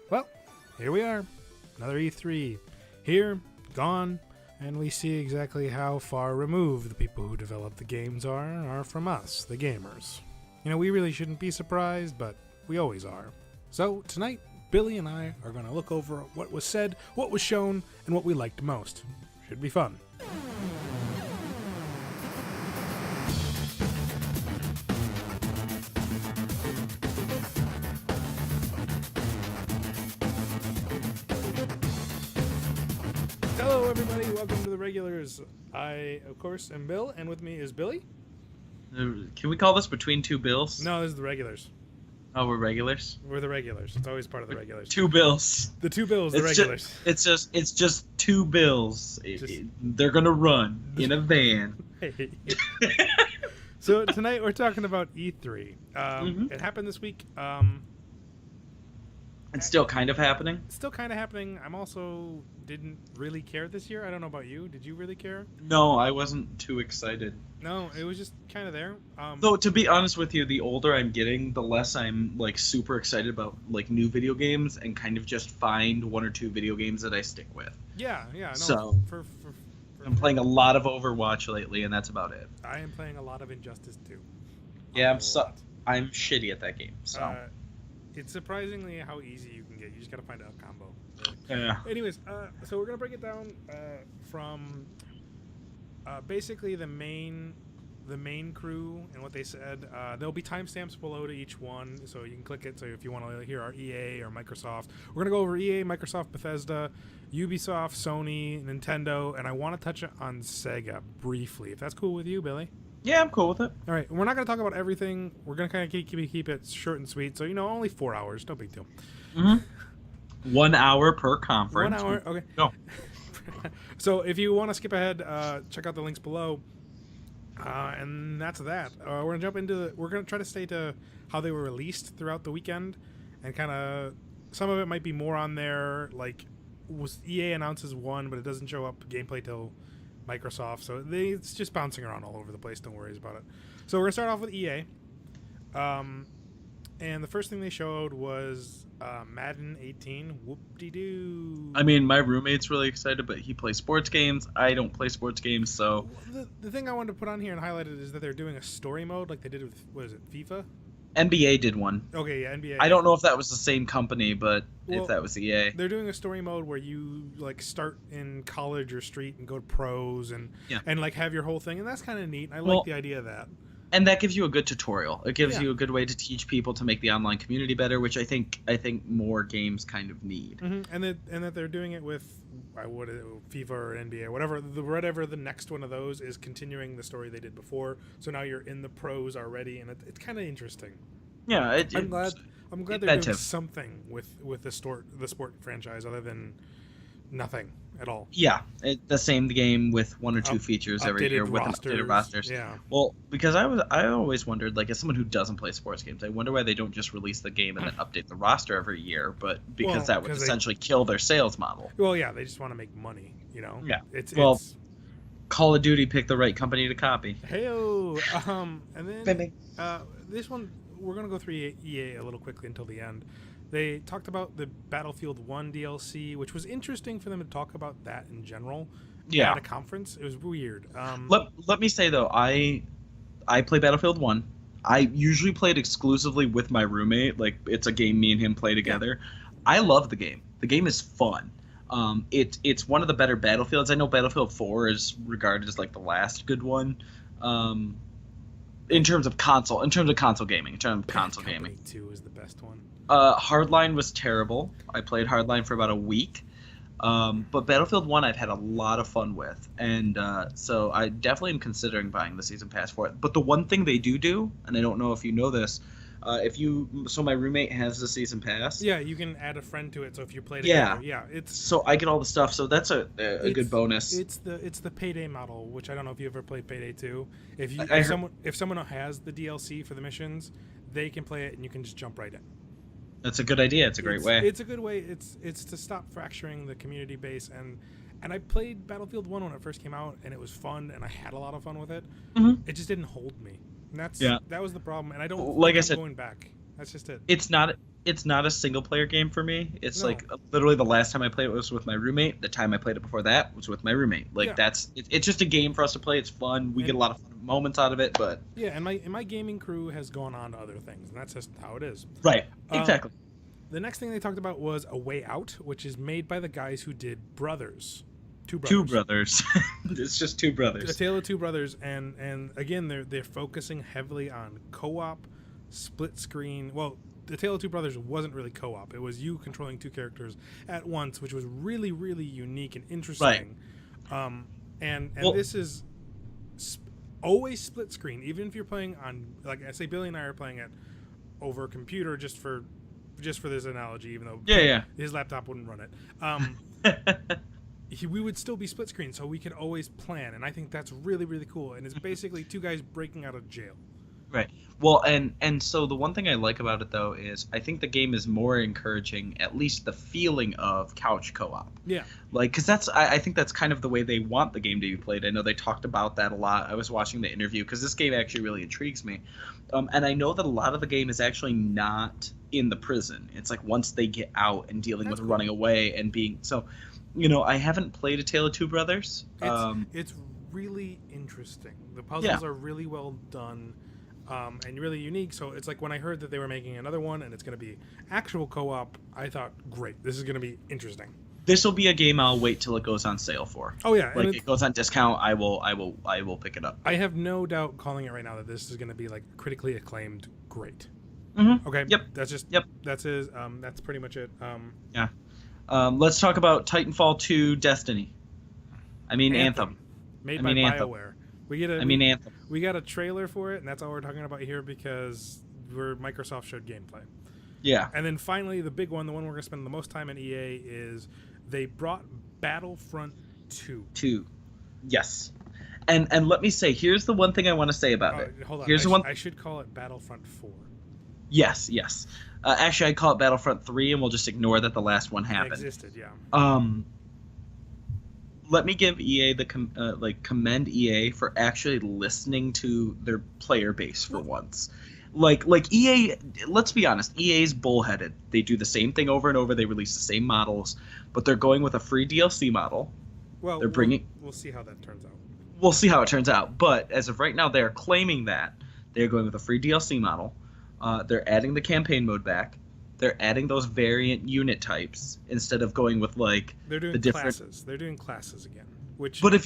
Well, here we are. Another E3. Here, gone, and we see exactly how far removed the people who develop the games are from us, the gamers. You know, we really shouldn't be surprised, but we always are. So, tonight, Billy and I are going to look over what was said, what was shown, and what we liked most. Should be fun. Hello, everybody. Welcome to the Regulars. I, of course, am Bill, and with me is Billy. Can we call this Between Two Bills? No, this is the Regulars. Oh, we're regulars? We're the Regulars. It's always part of the Regulars. Two bills. The two Bills, the Regulars. It's just two bills. They're gonna run in a van. Hey. So tonight we're talking about E3. It happened this week. It's still kind of happening. It's still kind of happening. I'm also didn't really care this year. I don't know about you. Did you really care? No, I wasn't too excited. No, it was just kind of there. Though, to be honest with you, the older I'm getting, the less I'm like super excited about like new video games, and kind of just find one or two video games that I stick with. Yeah. No, so I'm playing a lot of Overwatch lately, and that's about it. I am playing a lot of Injustice 2. Yeah, I'm shitty at that game. So it's surprisingly how easy you can get. You just gotta find out combo. yeah. Anyways, so we're gonna break it down from basically the main crew and what they said. There'll be timestamps below to each one, so you can click it. So if you want to hear our EA or Microsoft, we're gonna go over EA, Microsoft, Bethesda, Ubisoft, Sony, Nintendo, and I want to touch on Sega briefly, if that's cool with you, Billy. Yeah, I'm cool with it. All right, we're not gonna talk about everything. We're gonna kind of keep it short and sweet. So only 4 hours, no big deal. 1 hour per conference. 1 hour, okay. No. So if you want to skip ahead, check out the links below. And that's that. We're gonna jump into we're gonna try to stay to how they were released throughout the weekend, and kind of some of it might be more on there. Like, EA announces one, but it doesn't show up gameplay till Microsoft, so it's just bouncing around all over the place. Don't worry about it. So we're gonna start off with EA. And the first thing they showed was Madden 18. Whoop-de-doo. I mean, my roommate's really excited, but he plays sports games. I don't play sports games, so... The thing I wanted to put on here and highlight it is that they're doing a story mode like they did with, what is it, FIFA? NBA did one. Okay, yeah, NBA. I don't know if that was the same company, but if that was EA. They're doing a story mode where you, like, start in college or street and go to pros and like, have your whole thing, and that's kind of neat. I like the idea of that. And that gives you a good tutorial. It gives you a good way to teach people to make the online community better, which I think more games kind of need. And that they're doing it with FIFA or NBA or whatever the next one of those is, continuing the story they did before. So now you're in the pros already, and it's kind of interesting. Yeah, I'm glad they're doing something with the sport franchise other than nothing at all. Yeah, the same game with one or two features every year with updated rosters. Yeah. Well, because I always wondered, like, as someone who doesn't play sports games, I wonder why they don't just release the game and then update the roster every year. But because that would essentially kill their sales model. Well, yeah, they just want to make money, Yeah. It's Call of Duty picked the right company to copy. Hey-o. And then this one we're gonna go through EA a little quickly until the end. They talked about the Battlefield 1 DLC, which was interesting for them to talk about that in general. Yeah. At a conference. It was weird. Let me say, though, I play Battlefield 1. I usually play it exclusively with my roommate. Like, it's a game me and him play together. Yeah. I love the game. The game is fun. It's one of the better Battlefields. I know Battlefield 4 is regarded as, like, the last good one. In terms of console gaming. 2 is the best one. Hardline was terrible. I played Hardline for about a week. But Battlefield 1 I've had a lot of fun with. And so I definitely am considering buying the Season Pass for it. But the one thing they do, and I don't know if you know this, so my roommate has the Season Pass. Yeah, you can add a friend to it, so if you play together. Yeah, so I get all the stuff, so that's a good bonus. It's the Payday model, which I don't know if you ever played Payday 2. If someone has the DLC for the missions, they can play it and you can just jump right in. That's a good idea. It's a great way. It's a good way. It's to stop fracturing the community base, and I played Battlefield 1 when it first came out, and it was fun, and I had a lot of fun with it. It just didn't hold me. And that was the problem, and I don't. Like I said, going back. That's just it. It's not a single player game for me. It's No. like literally the last time I played it was with my roommate. The time I played it before that was with my roommate. Like Yeah. it's just a game for us to play. It's fun. We get a lot of fun moments out of it. But Yeah, and my gaming crew has gone on to other things, and that's just how it is. right, Um, exactly. The next thing they talked about was A Way Out, which is made by the guys who did Brothers. Two Two Brothers. brothers. It's just two A brothers. Tale of Two Brothers, and again they're focusing heavily on co-op, split screen. Well, The Tale of Two Brothers wasn't really co-op. It was you controlling two characters at once, which was really really unique and interesting. And Well- this is always split screen, even if you're playing on, like I say, Billy and I are playing it over a computer just for this analogy, even though Yeah, his laptop wouldn't run it. yeah. We would still be split screen, so we could always plan, and I think that's really really cool. And it's basically two guys breaking out of jail. Right. Well, and so the one thing I like about it though is I think the game is more encouraging, at least the feeling of couch co-op. Yeah, Like, because I think that's kind of the way they want the game to be played. I know they talked about that a lot. I was watching the interview because this game actually really intrigues me, and I know that a lot of the game is actually not in the prison. It's like once they get out and dealing That's with cool. running away and being so. You know, I haven't played A Tale of Two Brothers. it's really interesting. The puzzles are really well done. And really unique. So it's like when I heard that they were making another one and it's going to be actual co-op, I thought, great, this is going to be interesting. This will be a game I'll wait till it goes on sale for. Oh yeah, Like and it goes on discount, I will pick it up. I have no doubt calling it right now that this is going to be like critically acclaimed, great. Mm-hmm. Okay. Yep. That's just Yep. That's pretty much it. Let's talk about Titanfall 2 Destiny. I mean Anthem. Made I by mean Anthem. BioWare. We get a Anthem. we got a trailer for it, and that's all we're talking about here because Microsoft showed gameplay. Yeah. And then finally, the big one, the one we're going to spend the most time in EA, is they brought Battlefront 2. 2. Yes. And let me say, here's the one thing I want to say about it. Hold on. Here's the one. I should call it Battlefront 4. Yes. Actually, I'd call it Battlefront 3, and we'll just ignore that the last one It happened. existed, yeah. Let me give EA commend EA for actually listening to their player base for once. Like EA, let's be honest, EA's bullheaded. They do the same thing over and over. They release the same models, but they're going with a free DLC model. Well, They're bringing. We'll see how that turns out. We'll see how it turns out. But as of right now, they're claiming that they're going with a free DLC model. They're adding the campaign mode back. They're adding those variant unit types instead of going with like They're doing the different. classes. They're doing classes again. Which, But if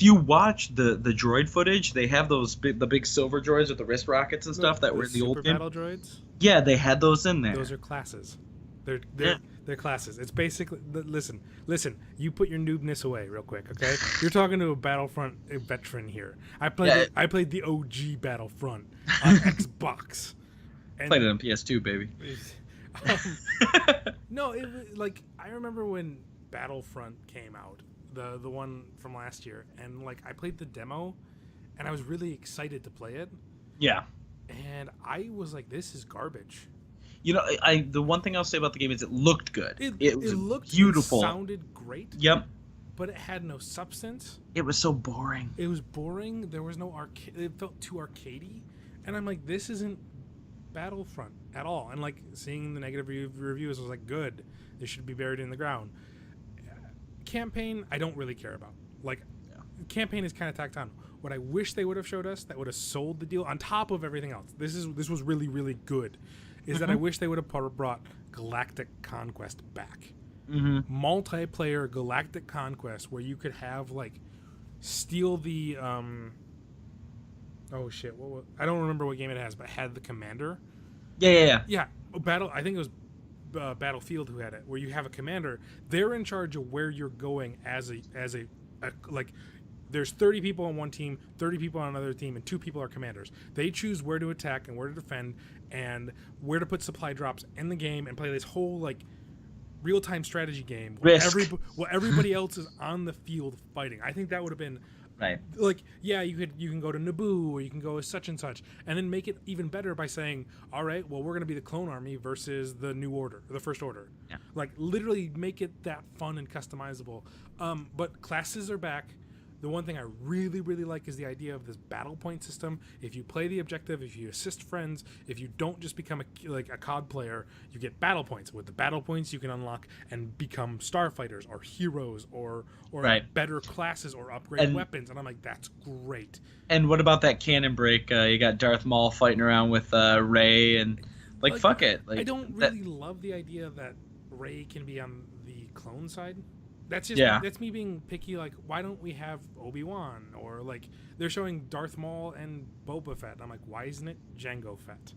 you watch the droid footage, they have the big silver droids with the wrist rockets and stuff that were in the old super game. battle droids. Yeah, they had those in there. Those are classes. They're Yeah. they're classes. It's basically listen. You put your noobness away real quick, okay? You're talking to a Battlefront veteran here. I played the OG Battlefront on Xbox. And Played it on PS2, baby. No, it was like I remember when Battlefront came out, the one from last year, and like I played the demo, and I was really excited to play it, Yeah. and I was like, "This is garbage." You know, the one thing I'll say about the game is it looked good. It was looked beautiful. It sounded great, Yep. but it had no substance. It was so boring. It was boring. There was no arcade. It felt too arcadey, and I'm like, "This isn't Battlefront at all." And like seeing the negative reviews, I was like, "Good. This should be buried in the ground." Campaign, I don't really care about. Like, campaign is kind of tacked on. What I wish they would have showed us that would have sold the deal on top of everything else. This was really really good. Is that I wish they would have brought Galactic Conquest back. Mm-hmm. Multiplayer Galactic Conquest where you could have like steal the oh shit, I don't remember what game it has, but it had the commander. Yeah. Yeah, I think it was Battlefield who had it, where you have a commander. They're in charge of where you're going as a like. There's 30 people on one team, 30 people on another team, and 2 people are commanders. They choose where to attack and where to defend, and where to put supply drops in the game, and play this whole like real-time strategy game where Risk. everybody else is on the field fighting. I think that would have been Right. like, yeah, you can go to Naboo or you can go as such and such, and then make it even better by saying, all right, well, we're going to be the clone army versus the New Order, the First Order. Yeah. Like, literally make it that fun and customizable. But classes are back. The one thing I really, really like is the idea of this battle point system. If you play the objective, if you assist friends, if you don't just become like a COD player, you get battle points. With the battle points, you can unlock and become starfighters or heroes or Right. better classes or upgrade And weapons. And I'm like, that's great. and what about that cannon break? You got Darth Maul fighting around with Rey, and like fuck it. Like I don't that, really love the idea that Rey can be on the clone side. That's just Yeah. that's me being picky. Like, why don't we have Obi-Wan, or like they're showing Darth Maul and Boba Fett? I'm like, why isn't it Jango Fett?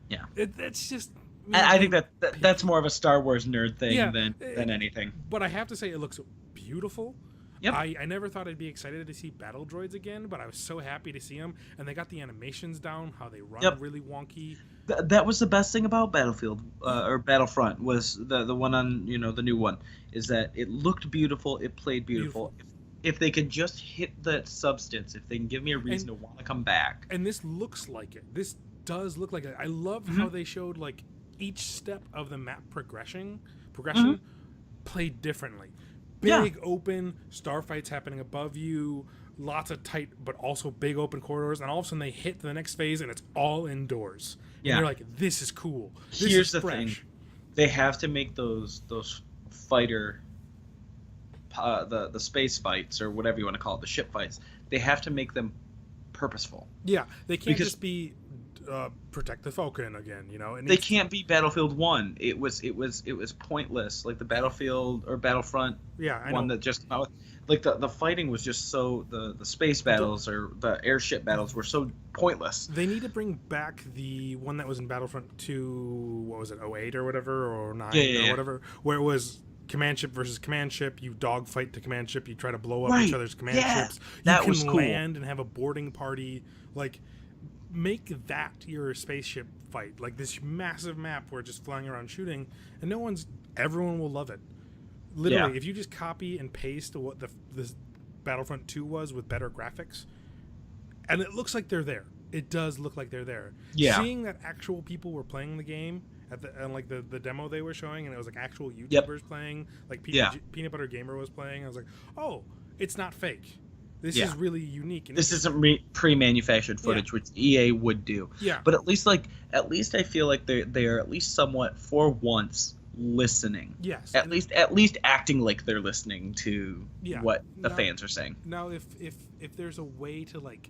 Yeah. That's just. I think that's more of a Star Wars nerd thing Yeah, than anything. But I have to say, it looks beautiful. Yep. I never thought I'd be excited to see battle droids again, but I was so happy to see them, and they got the animations down, how they run Yep. really wonky. That was the best thing about Battlefield or Battlefront was the one on the new one is that it looked beautiful, it played beautiful. If they could just hit that substance, if they can give me a reason to want to come back. And this looks like it. This does look like it. I love how they showed like each step of the map progression played differently. Big open starfights happening above you, lots of tight but also big open corridors, and all of a sudden they hit the next phase and it's all indoors. Yeah. And you're like, this is cool. This Here's is the fresh. thing. They have to make those fighter the space fights or whatever you want to call it, the ship fights. They have to make them purposeful. Yeah, they can't Because- just be protect the Falcon again, you know. It They needs- can't be Battlefield 1. It was pointless. Like the Battlefield or Battlefront Yeah, I one know. that just came out with, like the fighting was just so the space battles or the airship battles were so pointless. They need to bring back the one that was in Battlefront 2, what was it, 08 or whatever, or 9 Yeah. or whatever, where it was command ship versus command ship. You dogfight to command ship. You try to blow up Right. each other's command Yeah. ships. You That can was cool. land and have a boarding party. Like, make that your spaceship fight. Like this massive map where just flying around shooting, and everyone will love it. Literally, Yeah. if you just copy and paste what this Battlefront 2 was with better graphics, and it looks like they're there. It does look like they're there. Yeah. Seeing that actual people were playing the game and like the demo they were showing, and it was like actual YouTubers Yep. playing, like Yeah. Peanut Butter Gamer was playing. I was like, oh, it's not fake. This Yeah. is really unique. And This isn't pre-manufactured footage, which EA would do. Yeah. But at least I feel like they are at least somewhat for once listening. Yes. At least acting like they're listening to Yeah. what the Now- fans are saying. Now, if there's a way to like,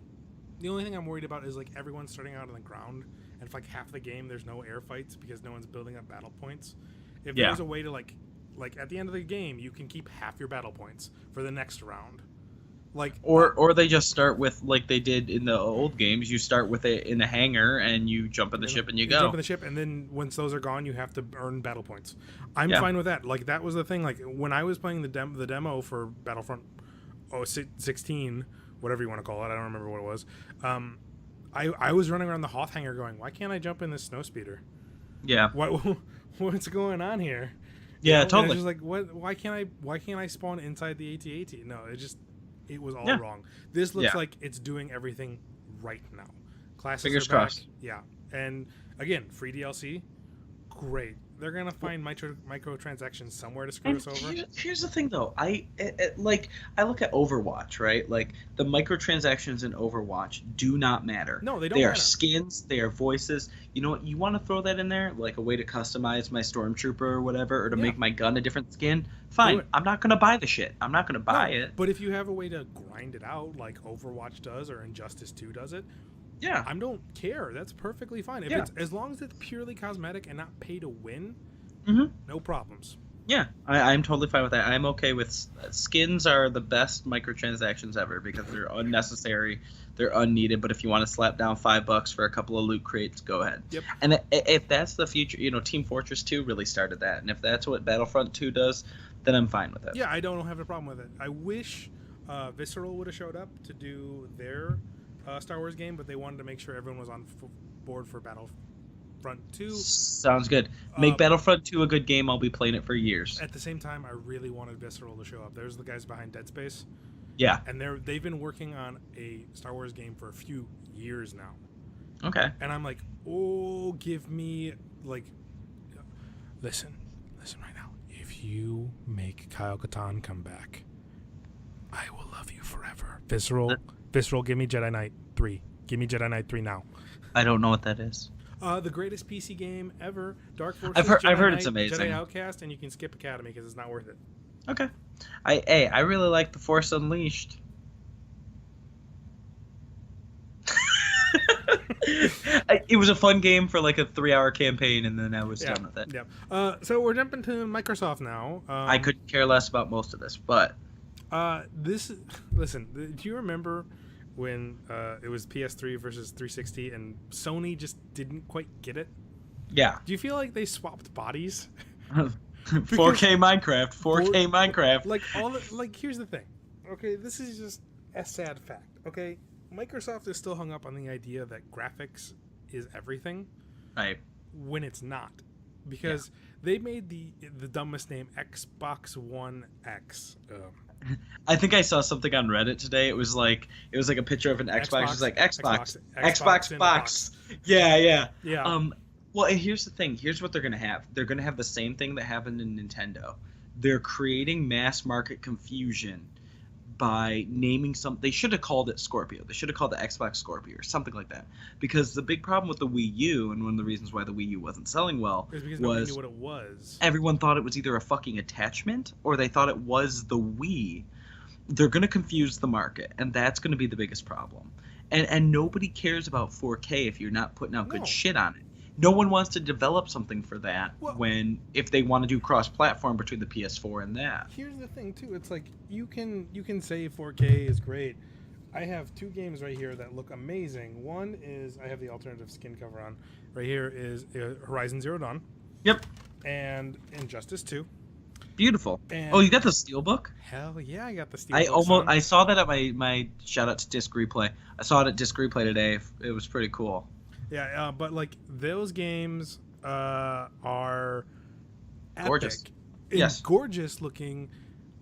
the only thing I'm worried about is like everyone's starting out on the ground, and for like half the game there's no air fights because no one's building up battle points. If Yeah. there's a way to like at the end of the game you can keep half your battle points for the next round, like Or they just start with like they did in the old games. You start with it in a hangar and you jump in the ship and you go. jump in the ship, and then once those are gone, you have to earn battle points. I'm Yeah. fine with that. Like that was the thing. Like when I was playing the demo for Battlefront 16, whatever you want to call it, I don't remember what it was. I was running around the Hoth hangar going, why can't I jump in this snowspeeder? Yeah. What's going on here? Yeah, And it's totally. just like what? Why can't I spawn inside the AT-AT? No, it was all Yeah. wrong. This looks Yeah. like it's doing everything right now. Classes Fingers are back. crossed. Yeah, and again, free DLC, great. They're gonna find microtransactions somewhere to screw And us over. here's the thing, though. I look at Overwatch, right? Like the microtransactions in Overwatch do not matter. No, they don't They are matter. skins. They are voices. You know what? You want to throw that in there, like a way to customize my stormtrooper or whatever, or to Yeah. make my gun a different skin. Fine. it. I'm not gonna buy the shit. I'm not gonna buy No, it. But if you have a way to grind it out, like Overwatch does or Injustice 2 does it, Yeah. I don't care. That's perfectly fine. If Yeah. it's as long as it's purely cosmetic and not pay to win, Mhm. no problems. Yeah, I'm totally fine with that. I'm okay with skins are the best microtransactions ever because they're unnecessary, they're unneeded. But if you want to slap down $5 for a couple of loot crates, go ahead. Yep. And if that's the future, Team Fortress 2 really started that, and if that's what Battlefront 2 does, then I'm fine with it. Yeah, I don't have a problem with it. I wish Visceral would have showed up to do their Star Wars game, but they wanted to make sure everyone was on board for Battlefront 2. Sounds good. Make Battlefront 2 a good game. I'll be playing it for years. At the same time, I really wanted Visceral to show up. There's the guys behind Dead Space, Yeah. and they've been working on a Star Wars game for a few years now. Okay. And I'm like, oh, give me like, listen right now. If you make Kyle Katarn come back, I will love you forever. Visceral, give me Jedi Knight 3. Give me Jedi Knight 3 now. I don't know what that is. The greatest PC game ever. Dark Forces. I've heard Jedi it's Knight, amazing. Jedi Outcast, and you can skip Academy because it's not worth it. Okay. I really like The Force Unleashed. It was a fun game for like a 3-hour campaign, and then I was done with it. Yeah. So we're jumping to Microsoft now. I couldn't care less about most of this, but listen. Do you remember when it was PS3 versus 360, and Sony just didn't quite get it? yeah. Do you feel like they swapped bodies? 4K Minecraft, 4K Minecraft. Like here's the thing. Okay, this is just a sad fact. Okay, Microsoft is still hung up on the idea that graphics is everything, Right. when it's not, because they made the dumbest name, Xbox One X. I think I saw something on Reddit today. It was like a picture of an Xbox. It was like Xbox box. Yeah. Well, and here's the thing. Here's what they're gonna have. They're gonna have the same thing that happened in Nintendo. They're creating mass market confusion by naming something. They should have called it Scorpio. They should have called it Xbox Scorpio or something like that. Because the big problem with the Wii U, and one of the reasons why the Wii U wasn't selling well, It's because nobody knew what it was. everyone thought it was either a fucking attachment or they thought it was the Wii. They're going to confuse the market, and that's going to be the biggest problem. And nobody cares about 4K if you're not putting out good No. shit on it. No one wants to develop something for that if they want to do cross-platform between the PS4 and that. Here's the thing too. It's like you can say 4K is great. I have two games right here that look amazing. One is I have the alternative skin cover on. Right here is Horizon Zero Dawn. Yep. And Injustice 2. Beautiful. And Oh, you got the Steelbook? Hell yeah, I got the Steel. I saw that at my shout out to Disc Replay. I saw it at Disc Replay today. It was pretty cool. Yeah, but like those games are epic Gorgeous. and Yes. gorgeous looking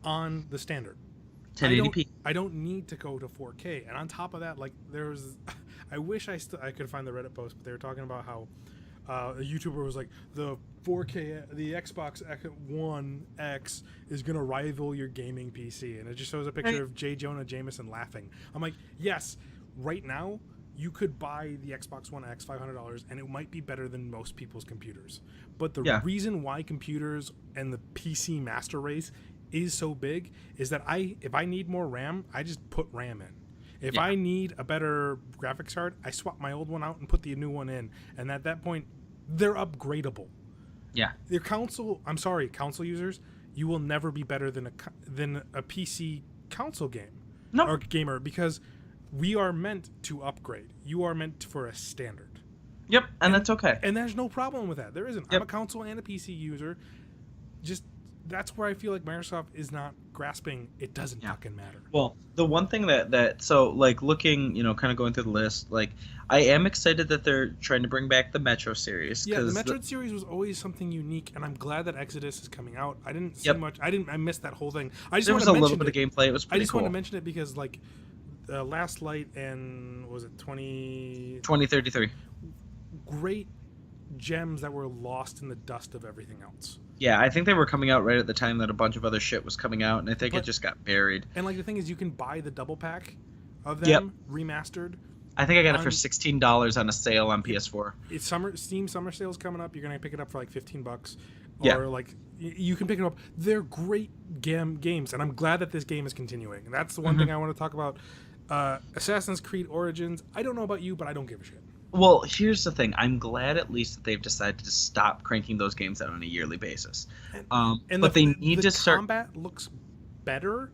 on the standard. 1080p. I don't need to go to 4K. And on top of that, like there's, I wish I could find the Reddit post, but they were talking about how a YouTuber was like, the 4K, the Xbox One X is gonna rival your gaming PC, and it just shows a picture of J. Jonah Jameson laughing. I'm like, yes, right now you could buy the Xbox One X $500, and it might be better than most people's computers. But the reason why computers and the PC master race is so big is that if I need more RAM, I just put RAM in. If I need a better graphics card, I swap my old one out and put the new one in. And at that point, they're upgradable. Yeah. Your console users, you will never be better than a PC console game or gamer, because we are meant to upgrade. You are meant for a standard. Yep, and that's okay. And there's no problem with that. There isn't. Yep. I'm a console and a PC user. Just that's where I feel like Microsoft is not grasping. It doesn't fucking matter. Well, the one thing that so like looking, kind of going through the list, like I am excited that they're trying to bring back the Metro series. Yeah, the Metroid series was always something unique, and I'm glad that Exodus is coming out. I didn't see much. I missed that whole thing. There was a little bit of gameplay. It was pretty cool. I just want to mention it because like Last Light and was it 2033? Great gems that were lost in the dust of everything else. Yeah, I think they were coming out right at the time that a bunch of other shit was coming out, and I think it just got buried. And like the thing is, you can buy the double pack of them remastered. I think I got it for $16 on a sale on PS4. It's Steam summer sale's coming up. You're gonna pick it up for like $15, or like you can pick it up. They're great games, and I'm glad that this game is continuing. And that's the one thing I want to talk about. Assassin's Creed Origins. I don't know about you, but I don't give a shit. Well, here's the thing. I'm glad at least that they've decided to stop cranking those games out on a yearly basis. But they need to start. Combat looks better,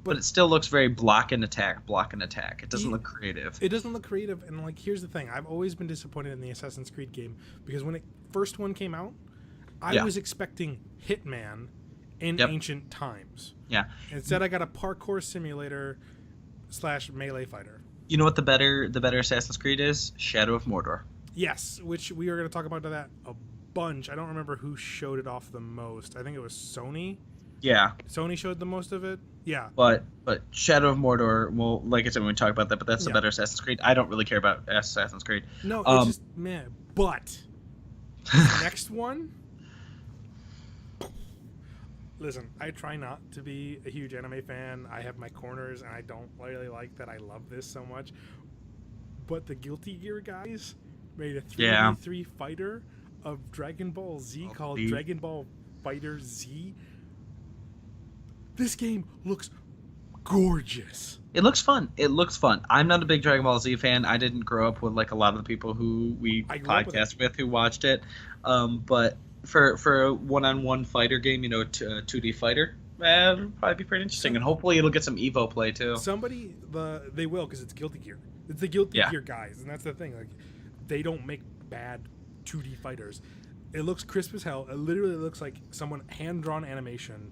but it still looks very block and attack. It doesn't look creative. It doesn't look creative, and like here's the thing. I've always been disappointed in the Assassin's Creed game because when it first one came out, I was expecting Hitman in ancient times. Yeah. Instead, I got a parkour simulator / melee fighter. You know what the better Assassin's Creed is? Shadow of Mordor. Yes, which we are going to talk about that a bunch. I don't remember who showed it off the most. I think it was Sony. Yeah. Sony showed the most of it. Yeah. But Shadow of Mordor, well, like I said, when we talk about that, but that's the better Assassin's Creed. I don't really care about Assassin's Creed. No, it's just, man. But next one, Listen, I try not to be a huge anime fan. I have my corners, and I don't really like that I love this so much. But the Guilty Gear guys made a 3v3 fighter of Dragon Ball Z called Dragon Ball Fighter Z. This game looks gorgeous. It looks fun. It looks fun. I'm not a big Dragon Ball Z fan. I didn't grow up with like a lot of the people who we podcast with who watched it. But for a one-on-one fighter game, 2D fighter, it'll probably be pretty interesting. And hopefully it'll get some Evo play too. They will, because it's Guilty Gear. It's the Guilty Gear guys, and that's the thing. Like, they don't make bad 2D fighters. It looks crisp as hell. It literally looks like someone hand-drawn animation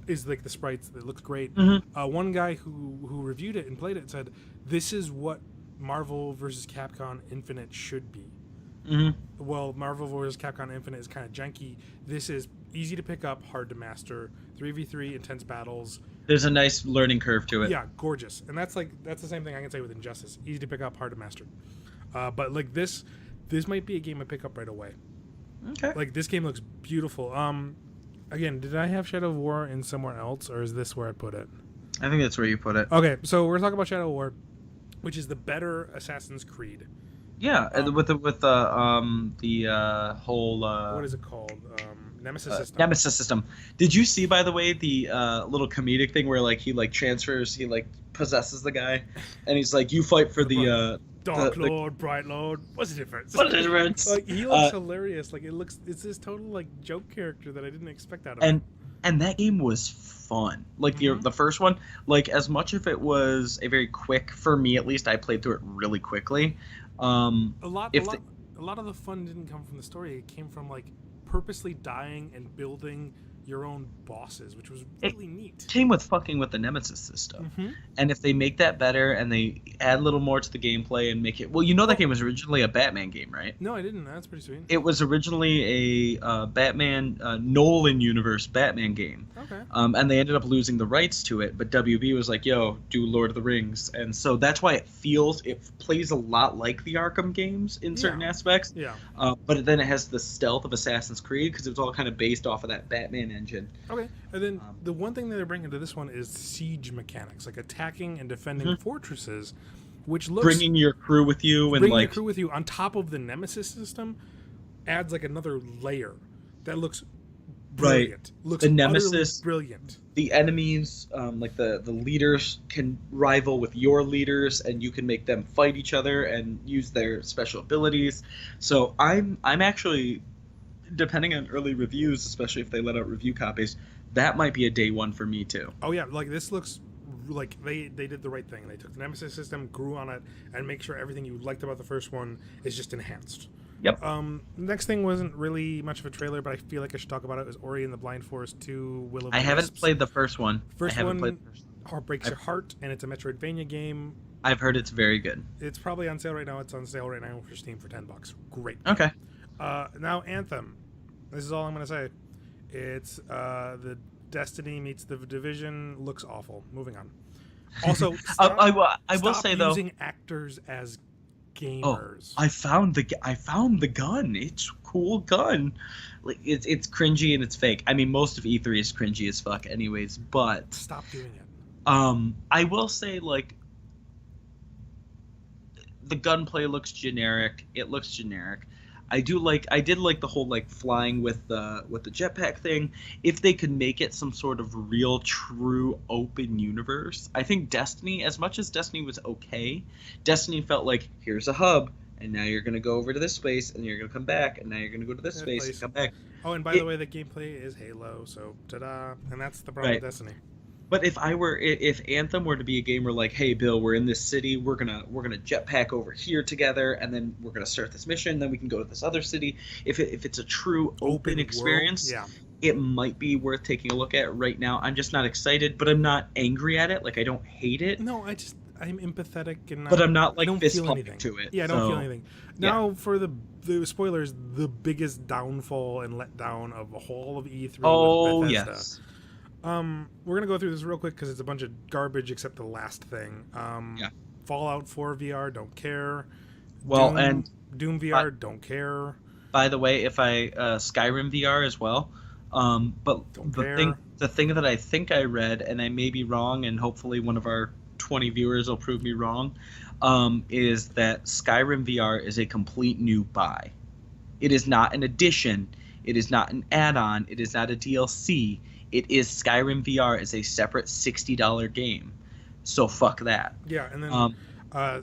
is like the sprites. It looks great. Mm-hmm. One guy who reviewed it and played it said, "This is what Marvel vs. Capcom Infinite should be." Mm-hmm. Well, Marvel vs. Capcom Infinite is kind of janky. This is easy to pick up, hard to master. 3v3 intense battles. There's a nice learning curve to it. Yeah, gorgeous. And that's the same thing I can say with Injustice. Easy to pick up, hard to master. But like this might be a game I pick up right away. Okay. Like, this game looks beautiful. Again, did I have Shadow of War in somewhere else, or is this where I put it? I think that's where you put it. Okay, so we're talking about Shadow of War, which is the better Assassin's Creed. Yeah, with the whole what is it called? Nemesis System. Nemesis System. Did you see, by the way, the little comedic thing where he transfers, he possesses the guy, and he's like, "You fight for the Dark Lord, Bright Lord. What's the difference?" What's the difference? Like, he looks hilarious. Like, it's this total joke character that I didn't expect out of him. And that game was fun. Like, the first one, as much if it was a very quick, for me at least, I played through it really quickly. A lot of the fun didn't come from the story. It came from purposely dying and building your own bosses, which was really neat. Came with fucking with the Nemesis system. Mm-hmm. And if they make that better and they add a little more to the gameplay and make it... Well, that game was originally a Batman game, right? No, I didn't. That's pretty sweet. It was originally a Batman, Nolan Universe Batman game. Okay. And they ended up losing the rights to it, but WB was like, yo, do Lord of the Rings. And so that's why it plays a lot like the Arkham games in certain aspects. Yeah. But then it has the stealth of Assassin's Creed, because it was all kind of based off of that Batman engine. Okay, and then the one thing that they're bringing to this one is siege mechanics, like attacking and defending fortresses, which looks... Bringing your crew with you. Bringing your crew with you on top of the Nemesis system adds another layer that looks brilliant. Right. Looks the Nemesis, brilliant. The enemies, the leaders can rival with your leaders, and you can make them fight each other and use their special abilities. So I'm actually... depending on early reviews, especially if they let out review copies, that might be a day one for me too. Oh yeah, this looks like they did the right thing. They took the Nemesis system, grew on it, and make sure everything you liked about the first one is just enhanced. Yep. Next thing wasn't really much of a trailer, but I feel like I should talk about it. It was Ori and the Blind Forest 2, Will of the I haven't Wisps. played the first one. Heart breaks your heart, and it's a Metroidvania game. I've heard it's very good. It's probably on sale right now. It's on sale right now for Steam for $10. Great. Okay. Now Anthem. This is all I'm going to say. It's the Destiny meets the Division. Looks awful. Moving on. Also, I will say though, using actors as gamers. I found the gun. It's a cool gun. It's cringy and it's fake. I mean, most of E3 is cringy as fuck, anyways. But stop doing it. I will say the gunplay looks generic. It looks generic. I did like the whole flying with the jetpack thing. If they could make it some sort of real, true open universe, I think Destiny, as much as Destiny was okay, Destiny felt like, here's a hub, and now you're gonna go over to this space, and you're gonna come back, and now you're gonna go to this space and come back. Oh, and by the way, the gameplay is Halo, so ta-da! And that's the problem with Destiny. But if Anthem were to be a game where hey Bill, we're in this city, we're gonna jetpack over here together, and then we're gonna start this mission, then we can go to this other city. If it's a true open experience, it might be worth taking a look at. Right now, I'm just not excited, but I'm not angry at it. I don't hate it. No, I'm empathetic and but I'm not fist pumping to it. Yeah, I don't feel anything. Now for the spoilers, the biggest downfall and letdown of all of E3. Oh with Bethesda. Yes. We're gonna go through this real quick because it's a bunch of garbage except the last thing. Fallout 4 VR, don't care. Doom VR, don't care. By the way, if Skyrim VR as well, But Don't the care. thing that I think I read, and I may be wrong, and hopefully one of our 20 viewers will prove me wrong, is that Skyrim VR is a complete new buy. It is not an addition. It is not an add-on. It is not a DLC. It is Skyrim VR as a separate $60 game. So fuck that. Yeah, and then Um, uh,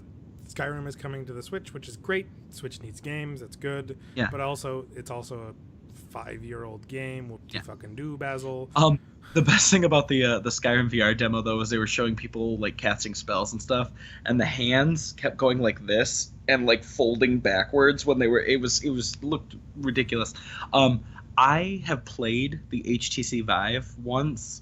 Skyrim is coming to the Switch, which is great. Switch needs games. That's good. yeah. But it's also a 5-year-old game. What do you Yeah. fucking do, Basil? The best thing about the Skyrim VR demo though is they were showing people like casting spells and stuff, and the hands kept going like this and like folding backwards when they were. It looked ridiculous. I have played the HTC Vive once.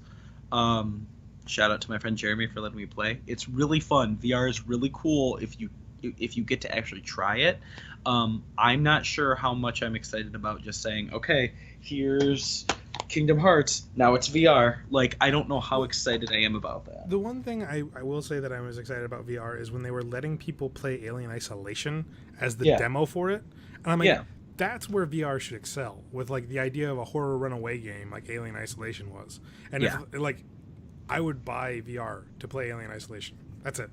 Shout out to my friend Jeremy for letting me play. It's really fun. VR is really cool if you get to actually try it. I'm not sure how much I'm excited about just saying, okay, here's Kingdom Hearts. Now it's VR. Like, I don't know how excited I am about that. The one thing I will say that I was excited about VR is when they were letting people play Alien Isolation as the Yeah. demo for it. And I'm like, Yeah. that's where VR should excel, with like the idea of a horror runaway game like Alien Isolation was. And Yeah. if, like, I would buy VR to play Alien Isolation. That's it.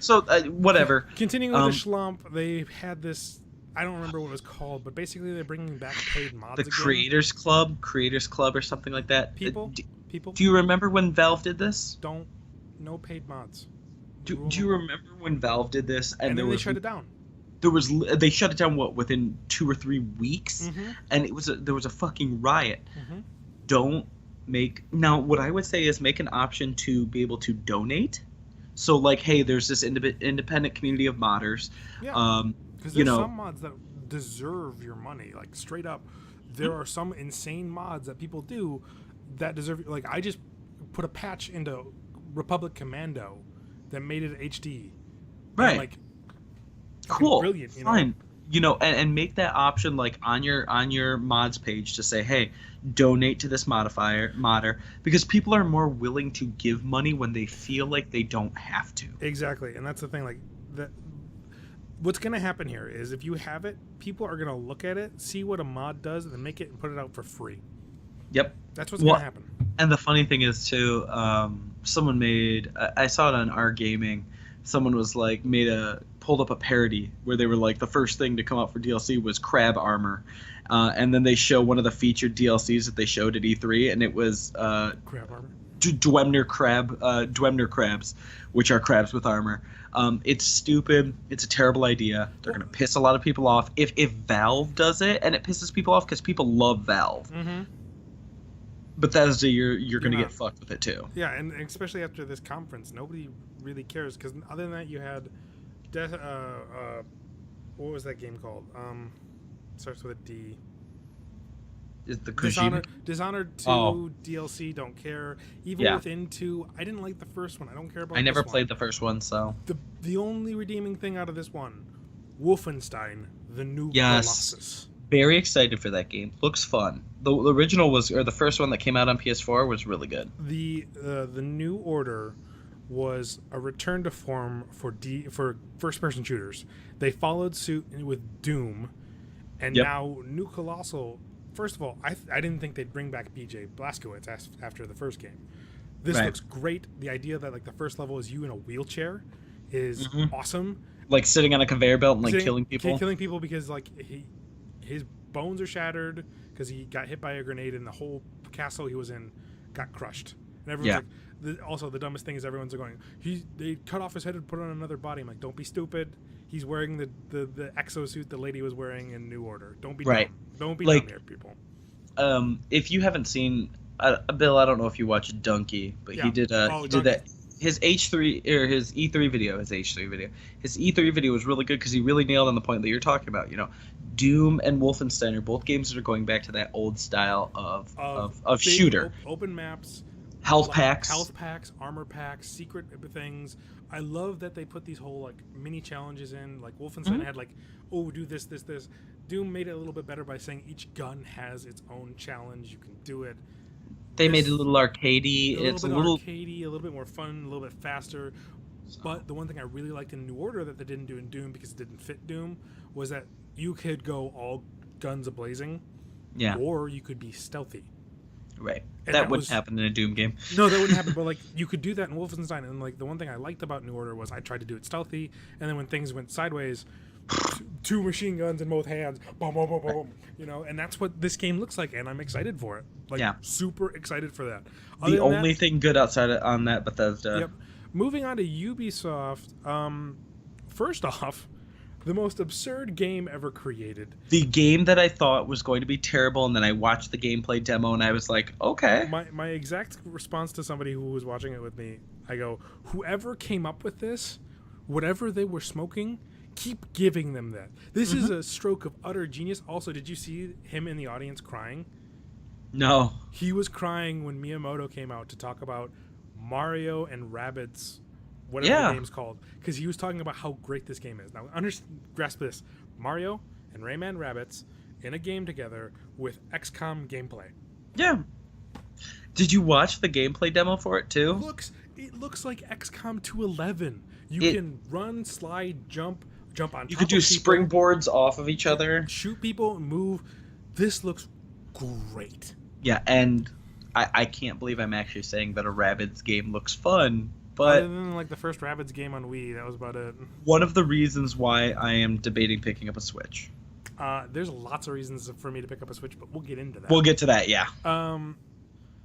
So, whatever. Continuing with the schlump, they had this. I don't remember what it was called, but basically they're bringing back paid mods The again. Creators Club or something like that. People, Do you remember when Valve did this? no paid mods. Do you remember when Valve did this? And there then they was shut it down. they shut it down within 2 or 3 weeks, Mhm. and there was a fucking riot. Mhm. Don't make now. What I would say is make an option to be able to donate. So like, hey, there's this independent community of modders. Yeah. Because You there's know, some mods that deserve your money, like straight up. There are some insane mods that people do that deserve. Like I just put a patch into Republic Commando that made it HD. right? And, like, fucking Cool, brilliant. fine. And make that option like on your mods page to say, hey, donate to this modder, because people are more willing to give money when they feel like they don't have to. Exactly, and that's the thing. Like that. What's going to happen here is if you have it, people are going to look at it, see what a mod does, and then make it and put it out for free. Yep. That's what's going to happen. And the funny thing is too, someone made. I saw it on R Gaming. Someone was like pulled up a parody where they were like the first thing to come out for DLC was crab armor, and then they show one of the featured DLCs that they showed at E3, and it was Crab armor. Dwemer crabs, which are crabs with armor. It's stupid. It's a terrible idea. They're gonna piss a lot of people off if Valve does it, and it pisses people off because people love Valve. Mm-hmm. Bethesda, you're gonna not. get fucked with it too. Yeah, and especially after this conference, nobody really cares because other than that, you had, what was that game called? Starts with a D. Is the Kojima? Dishonored 2 DLC, don't care. Even within 2, I didn't like the first one. I don't care about. I never this played one. the first one, so The only redeeming thing out of this one, Wolfenstein: The New Yes. Colossus. very excited for that game. Looks fun. The original the first one that came out on PS4 was really good. The New Order was a return to form for first-person shooters. They followed suit with Doom, and now New Colossal. First of all, I didn't think they'd bring back BJ Blazkowicz after the first game. This looks great. The idea that like the first level is you in a wheelchair is awesome. Like sitting on a conveyor belt and like killing people. Killing people because like his bones are shattered because he got hit by a grenade and the whole castle he was in got crushed. And everyone's like, also the dumbest thing is everyone's going, they cut off his head and put on another body. I'm like, don't be stupid. He's wearing the exosuit the lady was wearing in New Order. Don't be dumb. Don't be dumb here, people. If you haven't seen Bill, I don't know if you watched Donkey, but he did that. His H3 or his E3 video, his E3 video was really good because he really nailed on the point that you're talking about. You know, Doom and Wolfenstein are both games that are going back to that old style of shooter. Open maps, health packs, armor packs, secret things. I love that they put these whole like mini challenges in. Like Wolfenstein had like, do this. Doom made it a little bit better by saying each gun has its own challenge. You can do it. They made it a little arcadey. It's a little arcadey, a little bit more fun, a little bit faster. But the one thing I really liked in New Order that they didn't do in Doom because it didn't fit Doom was that you could go all guns a-blazing. Yeah. or you could be stealthy. Right. And That that wouldn't was- happen in a Doom game. No, that wouldn't happen. But like, you could do that in Wolfenstein, and like the one thing I liked about New Order was I tried to do it stealthy, and then when things went sideways, two machine guns in both hands, boom, boom, boom, boom. You know, and that's what this game looks like, and I'm excited for it. Like, Yeah. super excited for that. Other The than that- only thing good outside on that Bethesda. Yep. Moving on to Ubisoft. First off, the most absurd game ever created. The game that I thought was going to be terrible, and then I watched the gameplay demo, and I was like, okay. My exact response to somebody who was watching it with me, I go, whoever came up with this, whatever they were smoking, keep giving them that. This is a stroke of utter genius. Also, did you see him in the audience crying? No. He was crying when Miyamoto came out to talk about Mario and Rabbids, whatever Yeah. the game's called, because he was talking about how great this game is. Now, grasp this: Mario and Rayman Rabbids in a game together with XCOM gameplay. Yeah. Did you watch the gameplay demo for it too? It looks like XCOM 2.11. You It- can run, slide, jump on top You could do of people, springboards off of each other. shoot people, and move. This looks great. Yeah, and I can't believe I'm actually saying that a Rabbids game looks fun, Other but than like the first Rabbids game on Wii, that was about it. one of the reasons why I am debating picking up a Switch. There's lots of reasons for me to pick up a Switch, but we'll get into that. We'll get to that, yeah.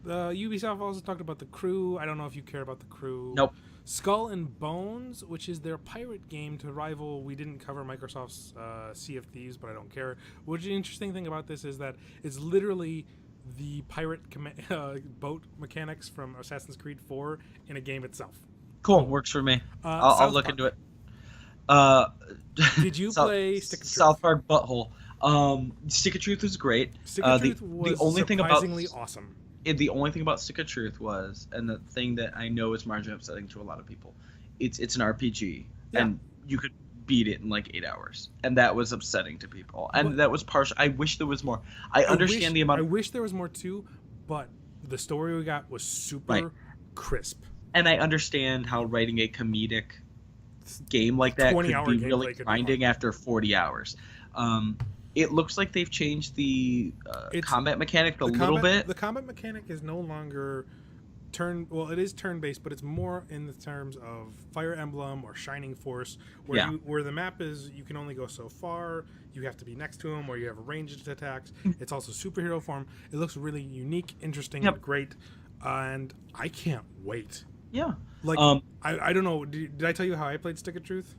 Ubisoft also talked about The Crew. I don't know if you care about The Crew. Nope. Skull and Bones, which is their pirate game to rival. We didn't cover Microsoft's Sea of Thieves, but I don't care. Which the interesting thing about this is that it's literally the pirate boat mechanics from Assassin's Creed 4 in a game itself. Cool, works for me. I'll South look Park. into it. Did you play Stick of Truth? South Park Butthole. Stick of Truth was great. Stick of the- Truth was the only thing about surprisingly awesome. the only thing about Stick of Truth was, and the thing that I know is marginally upsetting to a lot of people, it's an RPG, Yeah. and you could beat it in like 8 hours, and that was upsetting to people, and But- that was partial. I wish there was more. I understand the amount, I wish there was more too, but the story we got was super Right. crisp. and I understand how writing a comedic game like that 20-hour could be gameplay really could be grinding hard. after 40 hours. It looks like they've changed the It's- combat mechanic a The little combat- bit. The combat mechanic is no longer it is turn-based, but it's more in the terms of Fire Emblem or Shining Force, where Yeah. where the map is you can only go so far, you have to be next to them, or you have ranged attacks. It's also superhero form. It looks really unique, interesting, Yep. and great, and I can't wait. Yeah. Like, Um, I don't know. Did I tell you how I played Stick of Truth?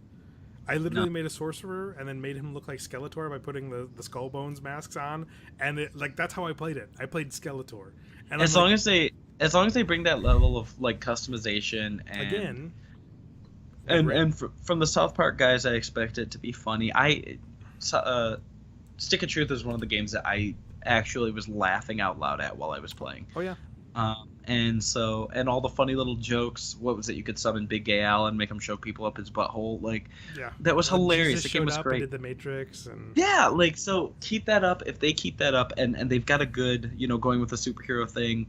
I literally made a sorcerer and then made him look like Skeletor by putting the skull bones masks on, and that's how I played it. I played Skeletor, and as long as they bring that level of like customization and again, from the South Park guys, I expect it to be funny. Stick of Truth is one of the games that I actually was laughing out loud at while I was playing. oh yeah, And all the funny little jokes. What was it? You could summon Big Gay Al and make him show people up his butthole. Like, yeah, that was hilarious. Jesus The game showed was up great. and did the Matrix, and Yeah, like, so keep that up. If they keep that up, and they've got a good, going with the superhero thing.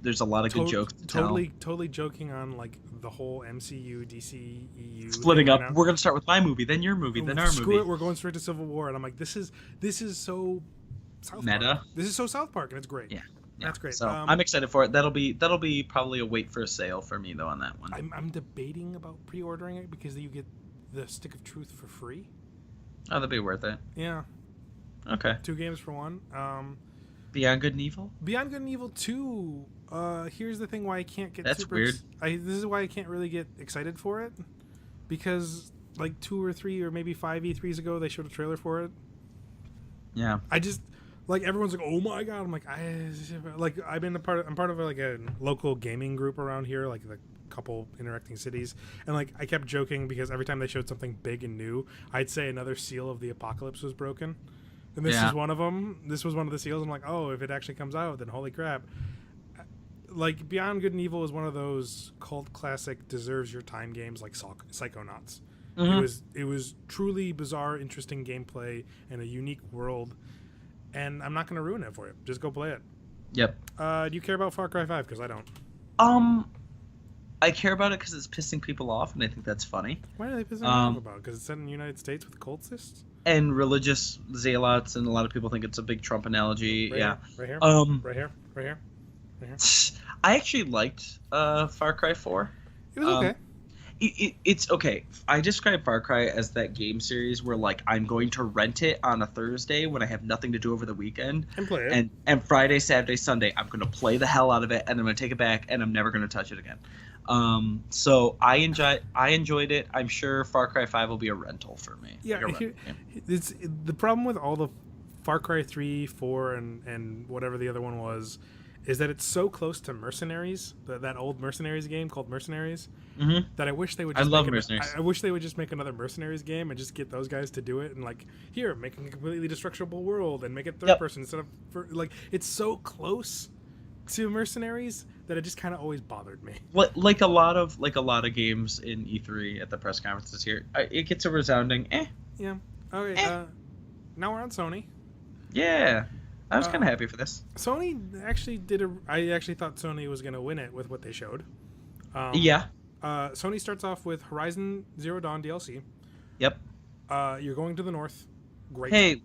There's a lot of good jokes to totally joking on like the whole MCU, DC, EU tell. Splitting thing up. right now. We're gonna start with my movie, then your movie, then our Screw movie. it, we're going straight to Civil War, and I'm like, this is so South Meta. Park. This is so South Park, and it's great. Yeah. That's great. So I'm excited for it. That'll be probably a wait for a sale for me though on that one. I'm debating about pre-ordering it because you get the Stick of Truth for free. Oh, that'd be worth it. Yeah, Okay. 2 games for 1. Beyond Good and Evil. Beyond Good and Evil 2. Here's the thing why I can't get. That's weird. This is why I can't really get excited for it, because like 2 or 3 or maybe 5 E3s ago they showed a trailer for it. Yeah. I just like everyone's like, oh my god! I'm like, I'm part of like a local gaming group around here, like the couple interacting cities, and like I kept joking because every time they showed something big and new, I'd say another seal of the apocalypse was broken, and this Yeah. is one of them. This was one of the seals. I'm like, oh, if it actually comes out, then holy crap! Like Beyond Good and Evil is one of those cult classic deserves your time games like Psychonauts. Mhm. It was truly bizarre, interesting gameplay and a unique world. And I'm not going to ruin it for you. Just go play it. Yep. Do you care about Far Cry 5? Because I don't. I care about it because it's pissing people off, and I think that's funny. Why are they pissing me off about? Because it's set in the United States with cultists? and religious zealots, and a lot of people think it's a big Trump analogy. Right yeah. here, Um, right here, right here. I actually liked Far Cry 4. It was okay. It's okay. I describe Far Cry as that game series where like I'm going to rent it on a Thursday when I have nothing to do over the weekend, And play it. and Friday, Saturday, Sunday I'm going to play the hell out of it, and I'm going to take it back, and I'm never going to touch it again. So I enjoyed it. I'm sure Far Cry 5 will be a rental for me. Yeah, Like a rental game. it's the problem with all the Far Cry 3, 4, and whatever the other one was, is that it's so close to Mercenaries, that old Mercenaries game called Mercenaries, that I wish they would. I Just love make Mercenaries. I wish they would just make another Mercenaries game and just get those guys to do it, and like here, making a completely destructible world and make it third person instead of like it's so close to Mercenaries that it just kind of always bothered me. Like a lot of games in E3 at the press conferences here, it gets a resounding eh. Yeah. Okay. Now we're on Sony. Yeah, I was kind of happy for this. Sony actually I actually thought Sony was going to win it with what they showed. Yeah. Sony starts off with Horizon Zero Dawn DLC. Yep. You're going to the north. Great. Hey,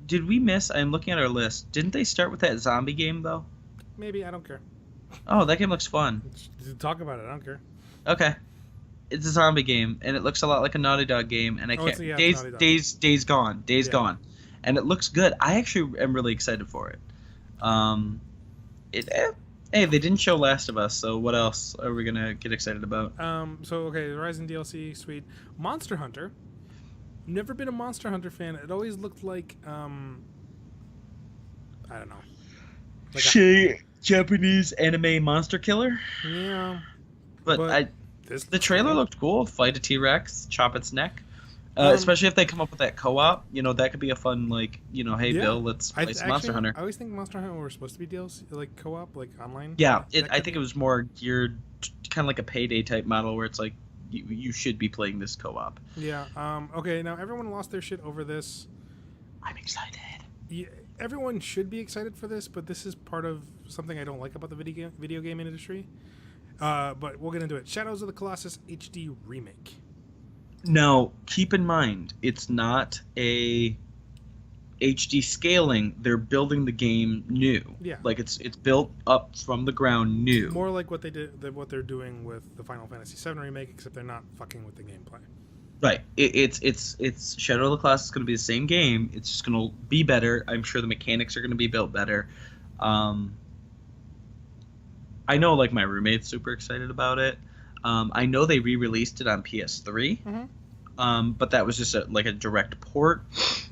did we miss? I'm looking at our list. Didn't they start with that zombie game though? Maybe, I don't care. Oh, that game looks fun. Talk about it. I don't care. Okay. It's a zombie game, and it looks a lot like a Naughty Dog game, and I can't. Days Gone. Days Gone. And it looks good. I actually am really excited for it. Hey, they didn't show Last of Us, so what else are we gonna get excited about? Okay, Horizon DLC, sweet. Monster Hunter. Never been a Monster Hunter fan. It always looked like I don't know. Like Japanese anime monster killer. Yeah. But the trailer looked cool. Fight a T-Rex, chop its neck. Especially if they come up with that co-op, that could be a fun, hey, Bill, let's play some Monster Hunter. I always think Monster Hunter were supposed to be DLC, like co-op, like online. Yeah, I think it was more geared, kind of like a Payday type model where it's like, you should be playing this co-op. Yeah, okay, now everyone lost their shit over this. I'm excited. Yeah, everyone should be excited for this, but this is part of something I don't like about the video game industry. But we'll get into it. Shadows of the Colossus HD Remake. Now, keep in mind, it's not a HD scaling. They're building the game new. Yeah. Like it's built up from the ground new. More like what they're doing with the Final Fantasy VII remake, except they're not fucking with the gameplay. Right. It's Shadow of the Colossus is going to be the same game. It's just going to be better. I'm sure the mechanics are going to be built better. I know, like, my roommate's super excited about it. I know they re-released it on PS3, but that was just a direct port.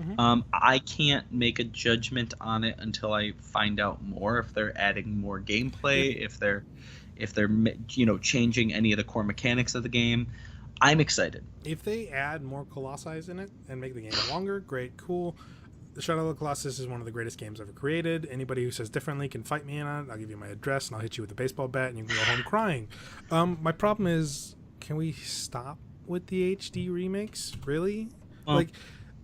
I can't make a judgment on it until I find out more, if they're adding more gameplay, if they're changing any of the core mechanics of the game. I'm excited. If they add more Colossi in it and make the game longer, great, cool. The Shadow of the Colossus is one of the greatest games ever created. Anybody who says differently can fight me on it. I'll give you my address, and I'll hit you with a baseball bat, and you can go home crying. My problem is, can we stop with the HD remakes? Really? Like,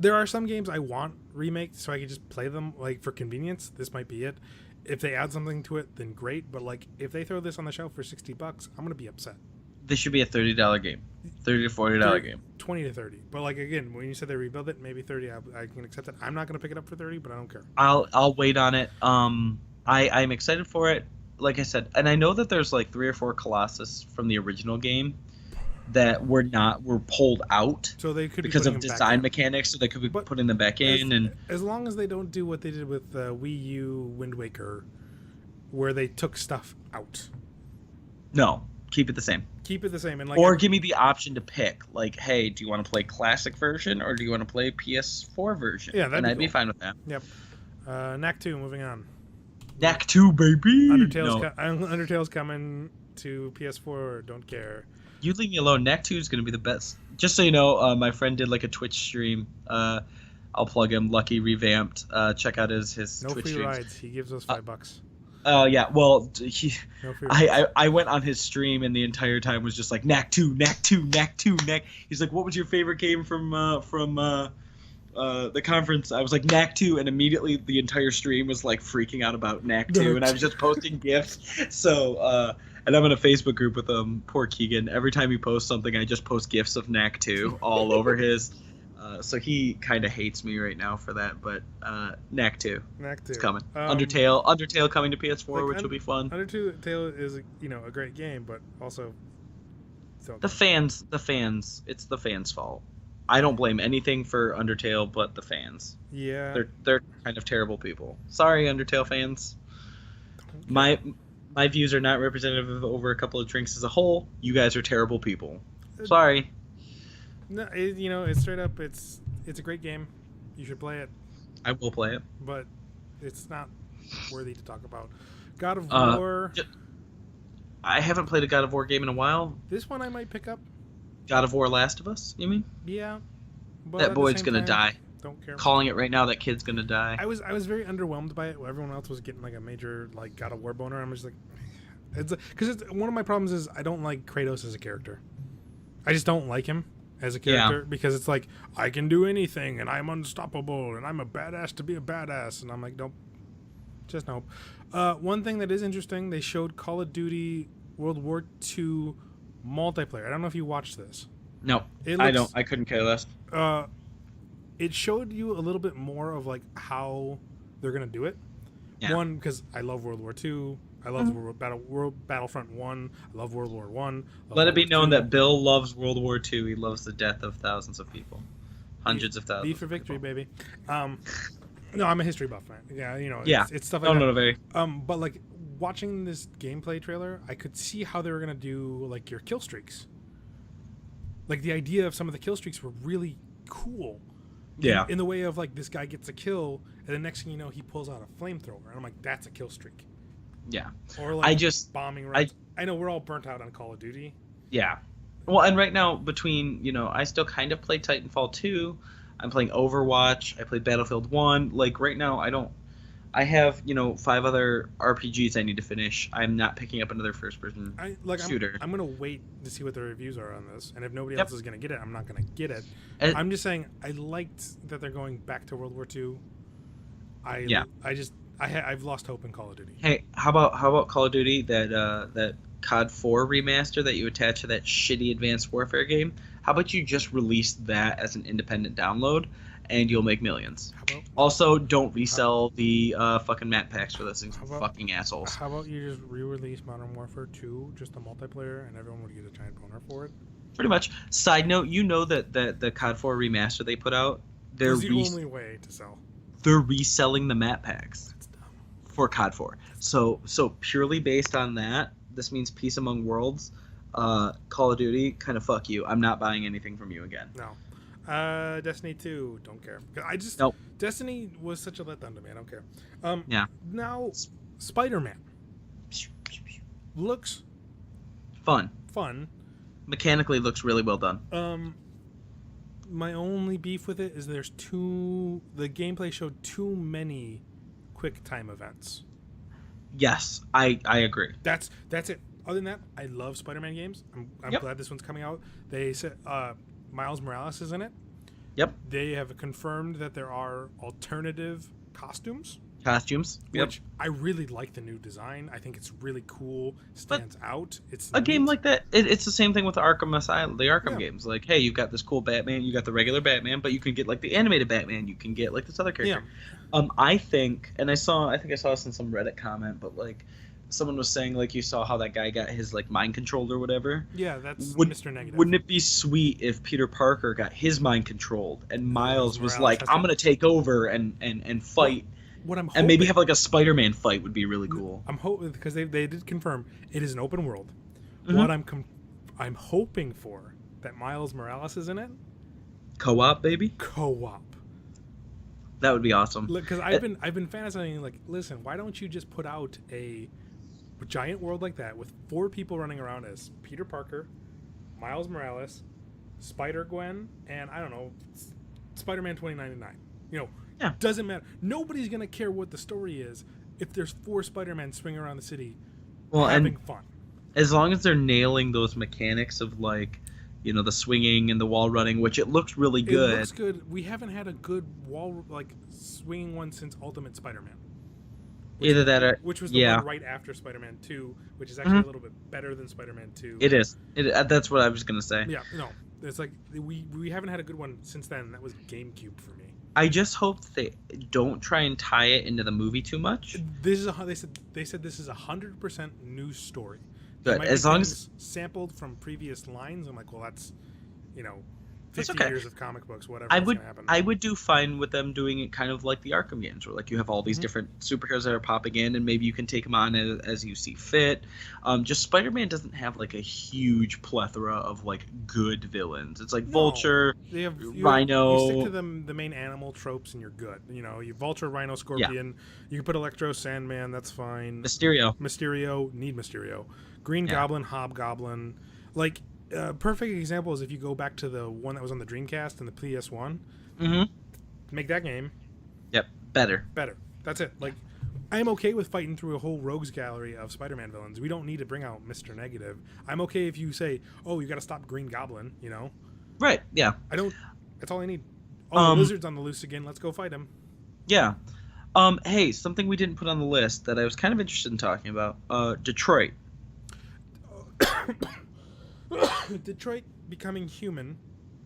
there are some games I want remaked so I can just play them, like, for convenience. This might be it. If they add something to it, then great. But, like, if they throw this on the shelf for $60, I'm going to be upset. This should be a $30 game. $30 to $40 game. 20 to 30. But, like, again, when you said they rebuild it, maybe 30, I can accept it. I'm not going to pick it up for 30, but I don't care. I'll wait on it. I'm excited for it. Like I said, and I know that there's like 3 or 4 Colossus from the original game that were pulled out. So they could because of design mechanics, so they could be putting them back in. As long as they don't do what they did with Wii U Wind Waker, where they took stuff out. No, keep it the same. Keep it the same, and or give me the option to pick. Like, hey, do you want to play classic version or do you want to play PS4 version? Yeah, I'd be fine with that. Yep. Knack 2, moving on. Knack 2, baby. Undertale's coming to PS4. Don't care. You leave me alone. Knack 2 is going to be the best. Just so you know, my friend did like a Twitch stream. I'll plug him. Lucky Revamped. Check out his no Twitch free streams. rides. He gives us $5. Yeah. Well, No free I went on his stream and the entire time was just like Knack 2, Knack 2, Knack 2, Knack. He's like, "What was your favorite game from the conference?" I was like, Knack 2, and immediately the entire stream was like freaking out about Knack 2, and I was just posting gifs. So, and I'm in a Facebook group with poor Keegan. Every time he posts something, I just post gifs of Knack 2 all over his. So he kind of hates me right now for that, but Knack 2, Knack 2. it's coming. Um, Undertale coming to PS4, like, which will be fun. Undertale is a great game, but also so The fans, it's the fans' fault. I don't blame anything for Undertale, but the fans. yeah. They're kind of terrible people. Sorry, Undertale fans. My views are not representative of over a couple of drinks as a whole. You guys are terrible people. Sorry. No, it's straight up. It's a great game. You should play it, I will play it. but it's not worthy to talk about. God of Uh, War. I haven't played a God of War game in a while. This one I might pick up. God of War Last of Us, you mean? Yeah. But That at the boy's same gonna time, die. Don't care. Calling it right now, that kid's gonna die. I was very underwhelmed by it. While everyone else was getting like a major like God of War boner. I'm just like, it's because one of my problems is I don't like Kratos as a character. I just don't like him as a character because it's like I can do anything and I'm unstoppable and I'm a badass to be a badass and I'm like nope, just nope. One thing that is interesting, they showed Call of Duty World War II multiplayer. I don't know if you watched this. No, It I looks- don't. I couldn't care less. It showed you a little bit more of like how they're gonna do it. Yeah. One, because I love World War II. I love Battlefront 1. I love World War 1. Let it be known that Bill loves World War II. He loves the death of thousands of people, hundreds of thousands. B for victory, baby. No, I'm a history buff, man. Yeah, Yeah. it's stuff like No, that. no, very. But like watching this gameplay trailer, I could see how they were gonna do like your kill streaks. Like the idea of some of the kill streaks were really cool. Yeah. In the way of like this guy gets a kill, and the next thing you know, he pulls out a flamethrower, and I'm like, that's a kill streak. Yeah. Or like I just- bombing runs. I know we're all burnt out on Call of Duty. Yeah. Well, and right now, I still kind of play Titanfall 2. I'm playing Overwatch. I played Battlefield 1. Like, right now, I have, 5 other RPGs I need to finish. I'm not picking up another first-person shooter. I'm gonna wait to see what the reviews are on this, and if nobody Yep. else is gonna get it, I'm not gonna get it. And- I'm just saying I liked that they're going back to World War II. Yeah. I've lost hope in Call of Duty. Hey, how about Call of Duty, that COD 4 remaster that you attach to that shitty Advanced Warfare game? How about you just release that as an independent download, and you'll make millions? How about Also, don't resell the fucking map packs for those things, How about- fucking assholes. How about you just re-release Modern Warfare 2, just the multiplayer, and everyone would get a giant boner for it? Pretty much. Side note, that the COD 4 remaster they put out, they're It's the only way to sell. they're reselling the map packs That's dumb. for COD 4. So purely based on that, this means Peace Among Worlds, Call of Duty, kind of fuck you. I'm not buying anything from you again. No. Destiny 2, don't care. Nope. Destiny was such a letdown to me. I don't care. Yeah. Now, Spider-Man looks Fun. fun. Mechanically looks really well done. My only beef with it is the gameplay showed too many quick time events. Yes, I agree. That's it. Other than that, I love Spider-Man games. I'm Yep. glad this one's coming out. They said Miles Morales is in it. Yep. They have confirmed that there are alternative costumes, Costumes. Yep. which I really like the new design. I think it's really cool. Stands out. It's A game neat. like that, it's the same thing with the Arkham Asylum, the Arkham Yeah. games. Like, hey, you've got this cool Batman, you got the regular Batman, but you can get like the animated Batman, you can get like this other character. I think, and I think I saw this in some Reddit comment, but like, someone was saying like you saw how that guy got his like mind controlled or whatever. Yeah, that's Would- Mr. Negative. Wouldn't it be sweet if Peter Parker got his mind controlled and Miles was Morales like, has to- I'm gonna take over and fight, What I'm hoping, and maybe have like a Spider-Man fight would be really cool. I'm hoping because they did confirm it is an open world. Mhm. What I'm hoping for that Miles Morales is in it. Co-op, baby, Co-op. that would be awesome. Because I've been fantasizing like, listen, why don't you just put out a giant world like that with 4 people running around as Peter Parker, Miles Morales, Spider-Gwen, and I don't know, Spider-Man 2099. Yeah. Doesn't matter. Nobody's gonna care what the story is if there's 4 Spider-Men swinging around the city Well, having and fun. as long as they're nailing those mechanics of like, the swinging and the wall running, which it looks really good. It looks good. We haven't had a good wall swinging one since Ultimate Spider-Man. Either that or Which was the yeah, one right after Spider-Man 2, which is actually a little bit better than Spider-Man 2. it is. That's what I was gonna say. Yeah, no. It's like we haven't had a good one since then. That was GameCube for me. I just hope they don't try and tie it into the movie too much. This is they said this is 100% new story. Good. Might As be long things as sampled from previous lines. I'm like, well, that's, you know, That's 50 okay. years of comic books, whatever. I That's would gonna happen. I would do fine with them doing it kind of like the Arkham games, where like you have all these Mhm. different superheroes that are popping in, and maybe you can take them on as you see fit. Just Spider-Man doesn't have like a huge plethora of like good villains. It's like No. Vulture, They have Rhino. You stick to the main animal tropes, and you're good. You know, you Vulture, Rhino, Scorpion. You can put Electro, Sandman. That's fine. Mysterio. Mysterio, need Mysterio. Green Yeah. Goblin, Hobgoblin. Like, perfect example is if you go back to the one that was on the Dreamcast and the PS1. Mm-hmm. Make that game Yep. Better. better. That's it. Like, I'm okay with fighting through a whole rogues gallery of Spider-Man villains. We don't need to bring out Mr. Negative. I'm okay if you say, "Oh, you got to stop Green Goblin." You know, Right. Yeah. I don't. That's all I need. Oh, the Um, lizard's on the loose again. Let's go fight him. Yeah. Hey, something we didn't put on the list that I was kind of interested in talking about. Detroit. Detroit Becoming Human,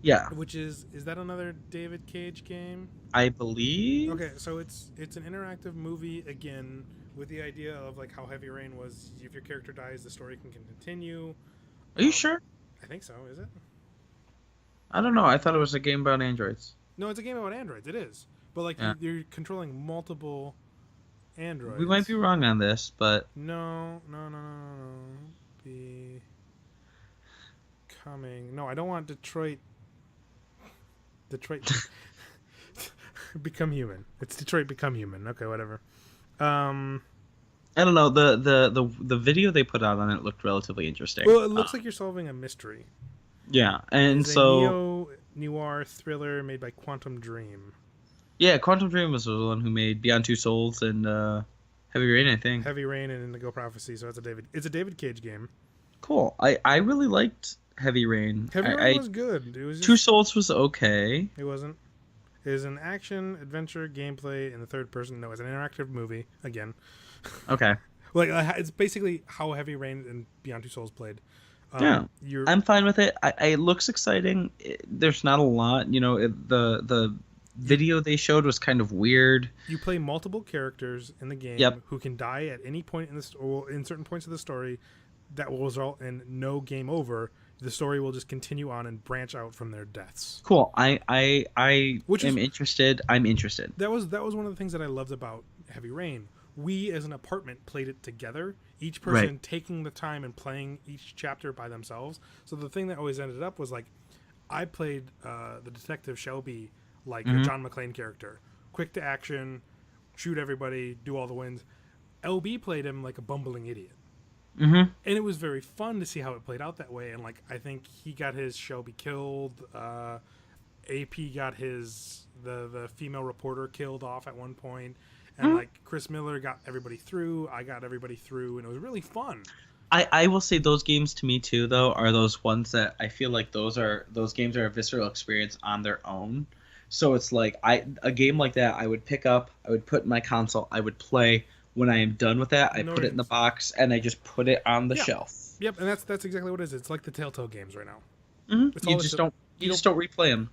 Yeah, which is that another David Cage game? I believe. Okay, so it's an interactive movie again with the idea of like how Heavy Rain was. If your character dies, the story can continue. Are you sure? I think so. Is it? I don't know. I thought it was a game about androids. No, it's a game about androids. It is, but like Yeah. you're controlling multiple androids. We might be wrong on this, but No. No, I don't want Detroit. Become Human. It's Detroit Become Human. Okay, whatever. I don't know. The video they put out on it looked relatively interesting. Well, it looks like you're solving a mystery. Yeah, and It's so a neo-noir thriller made by Quantum Dream. yeah, Quantum Dream was the one who made Beyond Two Souls and Heavy Rain, I think. Heavy Rain and Indigo Prophecy. So it's a David Cage game. Cool. I really liked Heavy Rain. Heavy Rain was good. It was just, Two Souls was okay. It wasn't. It is an action adventure gameplay in the third person. No, it's an interactive movie again. Okay. Like it's basically how Heavy Rain and Beyond Two Souls played. Yeah. You're I'm fine with it. It looks exciting. There's not a lot, the video they showed was kind of weird. you play multiple characters in the game Yep. who can die at any point in or in certain points of the story. That will result in no game over. The story will just continue on and branch out from their deaths. Cool. I Which am is- interested. I'm interested. That was one of the things that I loved about Heavy Rain. We as an apartment played it together, each person Right. taking the time and playing each chapter by themselves. So the thing that always ended up was like I played the Detective Shelby like a John McClane character. Quick to action, shoot everybody, do all the wins. LB played him like a bumbling idiot. Mm-hmm. And it was very fun to see how it played out that way. And like I think he got his Shelby killed. AP got his the female reporter killed off at one point, and like Chris Miller got everybody through. I got everybody through, and it was really fun. I will say those games to me too though are those ones that I feel like those games are a visceral experience on their own. So it's like a game like that I would pick up, I would put in my console, I would play. When I am done with that, I No put it in the reasons. box and I just put it on the Yeah. shelf. Yep, and that's exactly what it is. It's like the Telltale games right now. Mm-hmm. It's all You it's just a- don't you just don't replay them.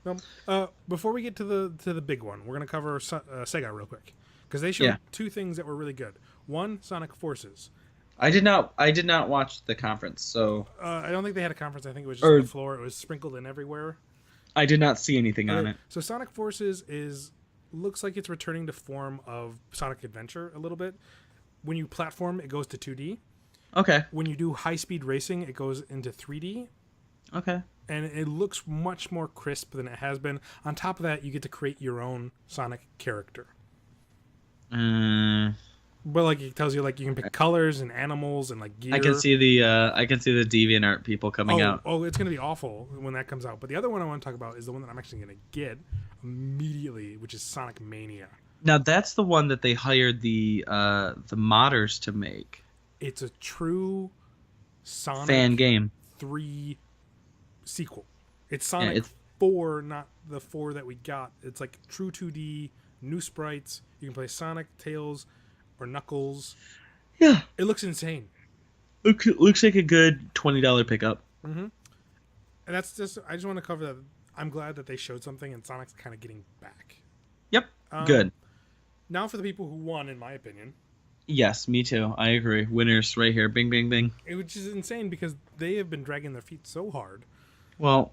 No, before we get to the big one, we're gonna cover Sega real quick because they showed Yeah. two things that were really good. One, Sonic Forces. I did not watch the conference, so I don't think they had a conference. I think it was just Or- on the floor. It was sprinkled in everywhere. I did not see anything on Okay, it. So Sonic Forces looks like it's returning to form of Sonic Adventure a little bit. When you platform, it goes to 2D. Okay. When you do high-speed racing, it goes into 3D. Okay. And it looks much more crisp than it has been. On top of that, you get to create your own Sonic character. But like it tells you like you can pick colors and animals and like gear. I can see the DeviantArt people coming out. Oh, it's gonna be awful when that comes out. But the other one I want to talk about is the one that I'm actually gonna get immediately, which is Sonic Mania. Now that's the one that they hired the modders to make. It's a true Sonic Fan game. 3 sequel. It's Sonic it's- 4, not the 4 that we got. It's like true 2D, new sprites. You can play Sonic, Tails, or Knuckles. Yeah. It looks insane. Looks like a good $20 pickup. And that's just I just want to cover that. I'm glad that they showed something, and Sonic's kind of getting back. Yep. Um, Good. Now for the people who won, in my opinion, Yes, me too. I agree. Winners right here. Bing, bing, bing. which is insane because they have been dragging their feet so hard. Well,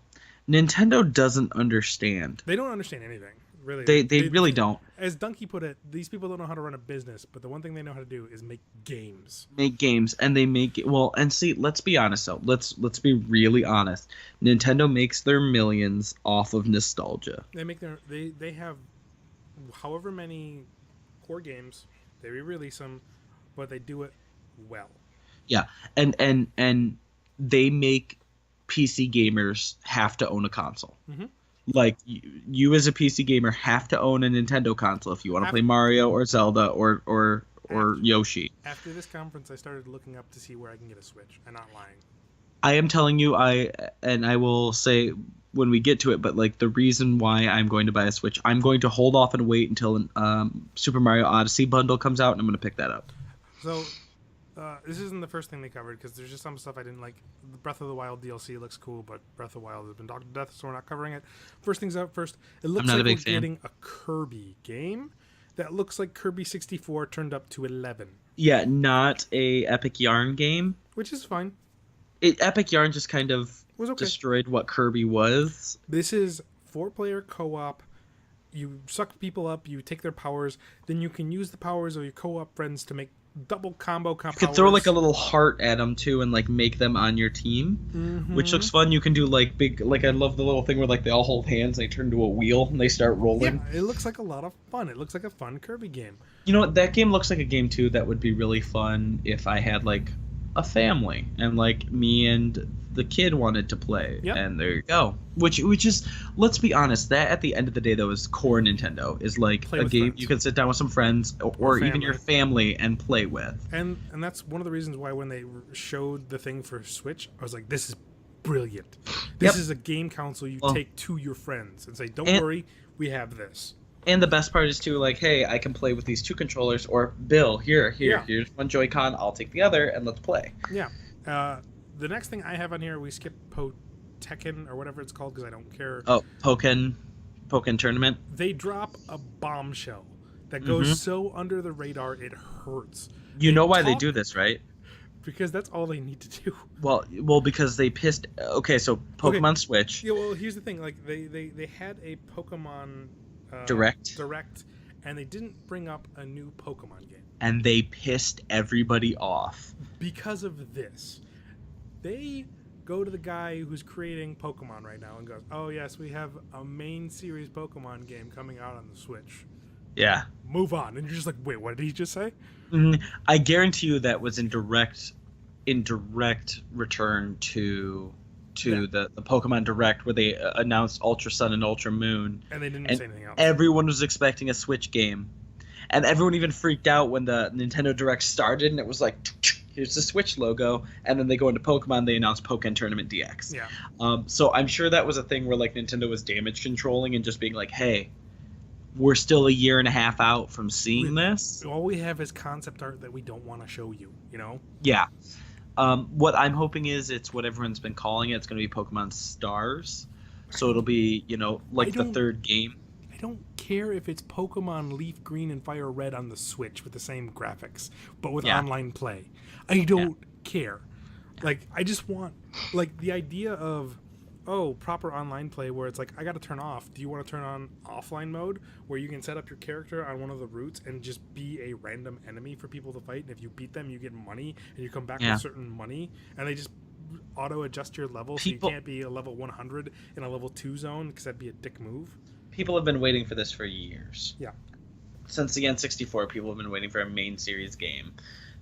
Nintendo doesn't understand. They don't understand anything, really. They really don't. As Dunkey put it, these people don't know how to run a business, but the one thing they know how to do is make games. Make games, and they make it well. And see, let's be honest though. Let's be really honest. Nintendo makes their millions off of nostalgia. They have however many core games, they re-release them, but they do it well. Yeah, and they make PC gamers have to own a console. Mm-hmm. Like you as a PC gamer have to own a Nintendo console if you want to play Mario or Zelda or Yoshi. After this conference, I started looking up to see where I can get a Switch. I'm not lying. I am telling you, I will say when we get to it, but like the reason why I'm going to buy a Switch, I'm going to hold off and wait until Super Mario Odyssey bundle comes out, and I'm going to pick that up. So this isn't the first thing they covered because there's just some stuff I didn't like. The Breath of the Wild DLC looks cool, but Breath of the Wild has been docked to death, so we're not covering it. First things out first, it looks like we're getting a Kirby game that looks like Kirby 64 turned up to 11. Yeah, not a Epic Yarn game. Which is fine. Epic Yarn just kind of was okay. Destroyed what Kirby was. This is 4-player co-op. You suck people up, you take their powers, then you can use the powers of your co-op friends to make double combo powers. You could throw like a little heart at them too and like make them on your team, which looks fun. You can do like big, like I love the little thing where like they all hold hands, they turn into a wheel and they start rolling. Yeah, it looks like a lot of fun. It looks like a fun Kirby game. You know what? That game looks like a game too that would be really fun if I had like a family and like me and the kid wanted to play. Yep. And there you go. Which is, let's be honest, that at the end of the day though is core Nintendo, is like a game friends. You can sit down with some friends or even your family and play with. And that's one of the reasons why when they showed the thing for Switch, I was like, this is brilliant. This is a game console you take to your friends and say, don't worry, we have this. And the best part is too, like, hey, I can play with these two controllers, or Bill, here's one Joy-Con, I'll take the other, and let's play. Yeah. The next thing I have on here, we skip Tekken or whatever it's called because I don't care. Oh, Pokken Tournament. They drop a bombshell that goes so under the radar it hurts. You know why they do this, right? Because that's all they need to do. Well, because they pissed. Okay, so Pokemon Switch. Yeah, well, here's the thing. Like they had a Pokemon Direct, and they didn't bring up a new Pokemon game. And they pissed everybody off because of this. They go to the guy who's creating Pokemon right now and goes, "Oh yes, we have a main series Pokemon game coming out on the Switch." Yeah. Move on, and you're just like, "Wait, what did he just say?" I guarantee you that was in direct return to the Pokemon Direct where they announced Ultra Sun and Ultra Moon, and they didn't say anything else. Everyone was expecting a Switch game, and everyone even freaked out when the Nintendo Direct started, and it was like, here's the Switch logo, and then they go into Pokemon, they announced Pokken Tournament DX. Yeah. So I'm sure that was a thing where like Nintendo was damage controlling and just being like, hey, we're still a year and a half out from seeing this. All we have is concept art that we don't want to show you, you know? Yeah. What I'm hoping is it's what everyone's been calling it. It's going to be Pokemon Stars. So it'll be, like the third game. I don't care if it's Pokemon Leaf Green and Fire Red on the Switch with the same graphics, but with online play. I don't care. Like, I just want, like, the idea of, proper online play where it's like, I got to turn off. Do you want to turn on offline mode where you can set up your character on one of the routes and just be a random enemy for people to fight? And if you beat them, you get money and you come back with certain money and they just auto adjust your level so you can't be a level 100 in a level 2 zone because that'd be a dick move. People have been waiting for this for years. Yeah. Since the N64, people have been waiting for a main series game.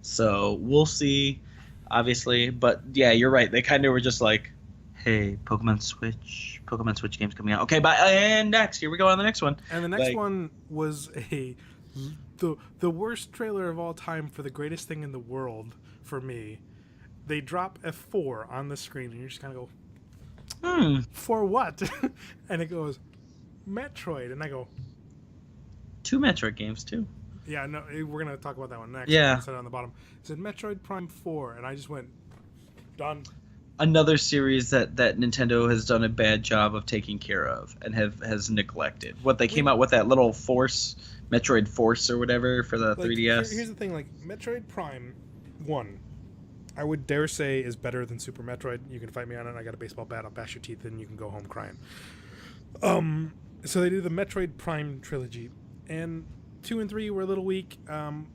So we'll see, obviously. But yeah, you're right. They kind of were just like, hey, Pokemon Switch game's coming out. Okay, bye. And next, here we go on the next one. And the next one was the worst trailer of all time for the greatest thing in the world for me. They drop F4 on the screen, and you just kind of go, for what? And it goes, Metroid. And I go, 2 Metroid games, too. Yeah, no, we're going to talk about that one next. Yeah. I said it on the bottom. It said Metroid Prime 4, and I just went, done. another series that Nintendo has done a bad job of taking care of and has neglected. What they came out with, that little Force, Metroid Force or whatever for the Like 3DS. here's the thing, like Metroid Prime 1, I would dare say is better than Super Metroid. You can fight me on it. I got a baseball bat. I'll bash your teeth and you can go home crying. So they did the Metroid Prime trilogy, and 2 and 3 were a little weak.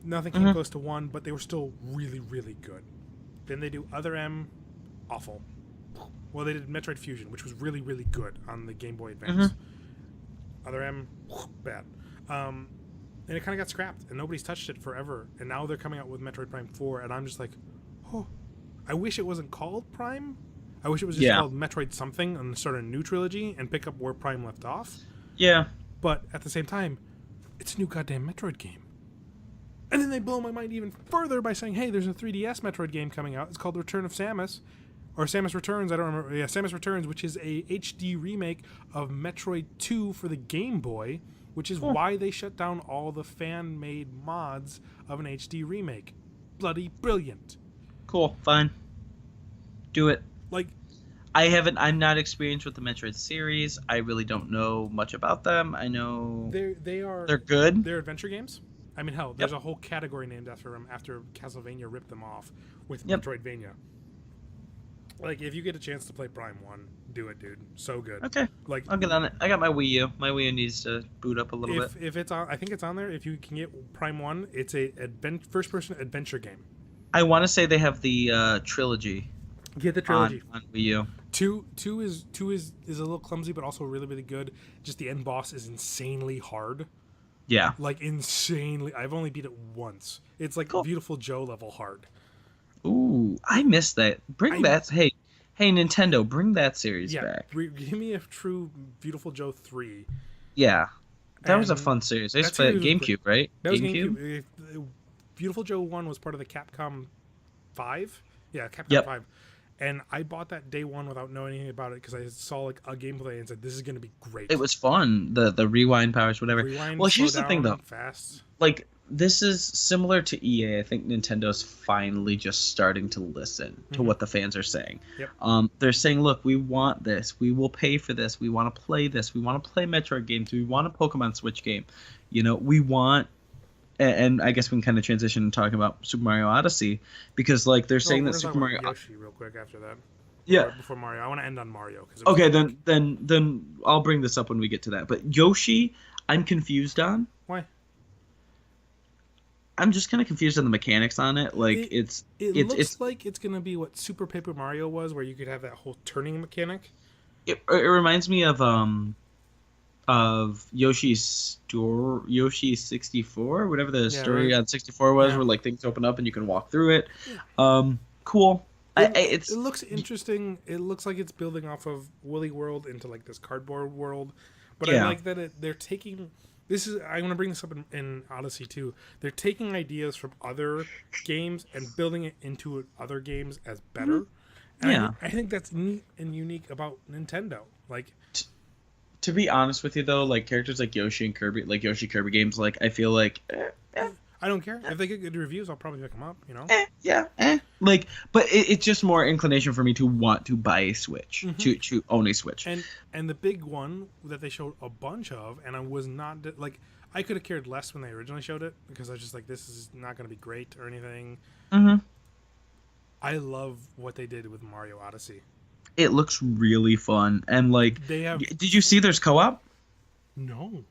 Nothing came close to 1, but they were still really, really good. Then they do Other M, awful. Well, they did Metroid Fusion, which was really, really good on the Game Boy Advance. Other M, bad. And it kind of got scrapped, and nobody's touched it forever. And now they're coming out with Metroid Prime 4, and I'm just like, oh, I wish it wasn't called Prime. I wish it was just called Metroid something and start a new trilogy and pick up where Prime left off. Yeah. But at the same time, it's a new goddamn Metroid game. And then they blow my mind even further by saying, hey, there's a 3DS Metroid game coming out. It's called Return of Samus. Or Samus Returns, I don't remember. Yeah, Samus Returns, which is a HD remake of Metroid 2 for the Game Boy, which is why they shut down all the fan-made mods of an HD remake. Bloody brilliant. Cool. Fine. Do it. Like, I'm not experienced with the Metroid series. I really don't know much about them. I know they're good. They're adventure games. I mean, hell, there's a whole category named after them after Castlevania ripped them off with Metroidvania. Like, if you get a chance to play Prime 1, do it, dude. So good. Okay. Like, I'll get on it. I got my Wii U. My Wii U needs to boot up a little bit. If it's on, I think it's on there. If you can get Prime 1, it's a first-person adventure game. I want to say they have the trilogy. Get the trilogy on Wii U. Two is a little clumsy, but also really, really good. Just the end boss is insanely hard. Yeah. Like, insanely. I've only beat it once. It's like Beautiful Joe level hard. Ooh, I missed that. That. Hey, Nintendo, bring that series back. Give me a true Beautiful Joe 3. Yeah. That was a fun series. I used to play GameCube, right? That was GameCube. Beautiful Joe 1 was part of the Capcom 5. Yeah, Capcom 5. And I bought that day one without knowing anything about it because I saw like a gameplay and said, this is going to be great. It was fun. The rewind powers, whatever. Well, here's the thing, though. Fast. Like, this is similar to EA. I think Nintendo's finally just starting to listen to what the fans are saying. Yep. They're saying, look, we want this. We will pay for this. We want to play this. We want to play Metroid games. We want a Pokemon Switch game. You know, we want... And I guess we can kind of transition and talking about Super Mario Odyssey because, like, they're saying that Super Mario Yoshi real quick after that. Yeah. Before Mario, I want to end on Mario. Okay, then I'll bring this up when we get to that. But Yoshi, I'm confused on. Why? I'm just kind of confused on the mechanics on it. Like, it looks like it's gonna be what Super Paper Mario was, where you could have that whole turning mechanic. It reminds me of Yoshi's 64, whatever the story on 64 was, where like things open up and you can walk through it. Cool. It looks interesting. It looks like it's building off of Woolly World into like this cardboard world, but I like that they're taking. This is I want to bring this up in Odyssey too. They're taking ideas from other games and building it into other games as better. And I think that's neat and unique about Nintendo. Like. To be honest with you, though, like characters like Yoshi and Kirby, like Yoshi Kirby games, like I feel like I don't care if they get good reviews. I'll probably pick them up. You know. Like, but it's just more inclination for me to want to buy a Switch, to own a Switch. And the big one that they showed a bunch of, and I was not like I could have cared less when they originally showed it because I was just like, this is not going to be great or anything. I love what they did with Mario Odyssey. It looks really fun, and like, did you see there's co-op? No.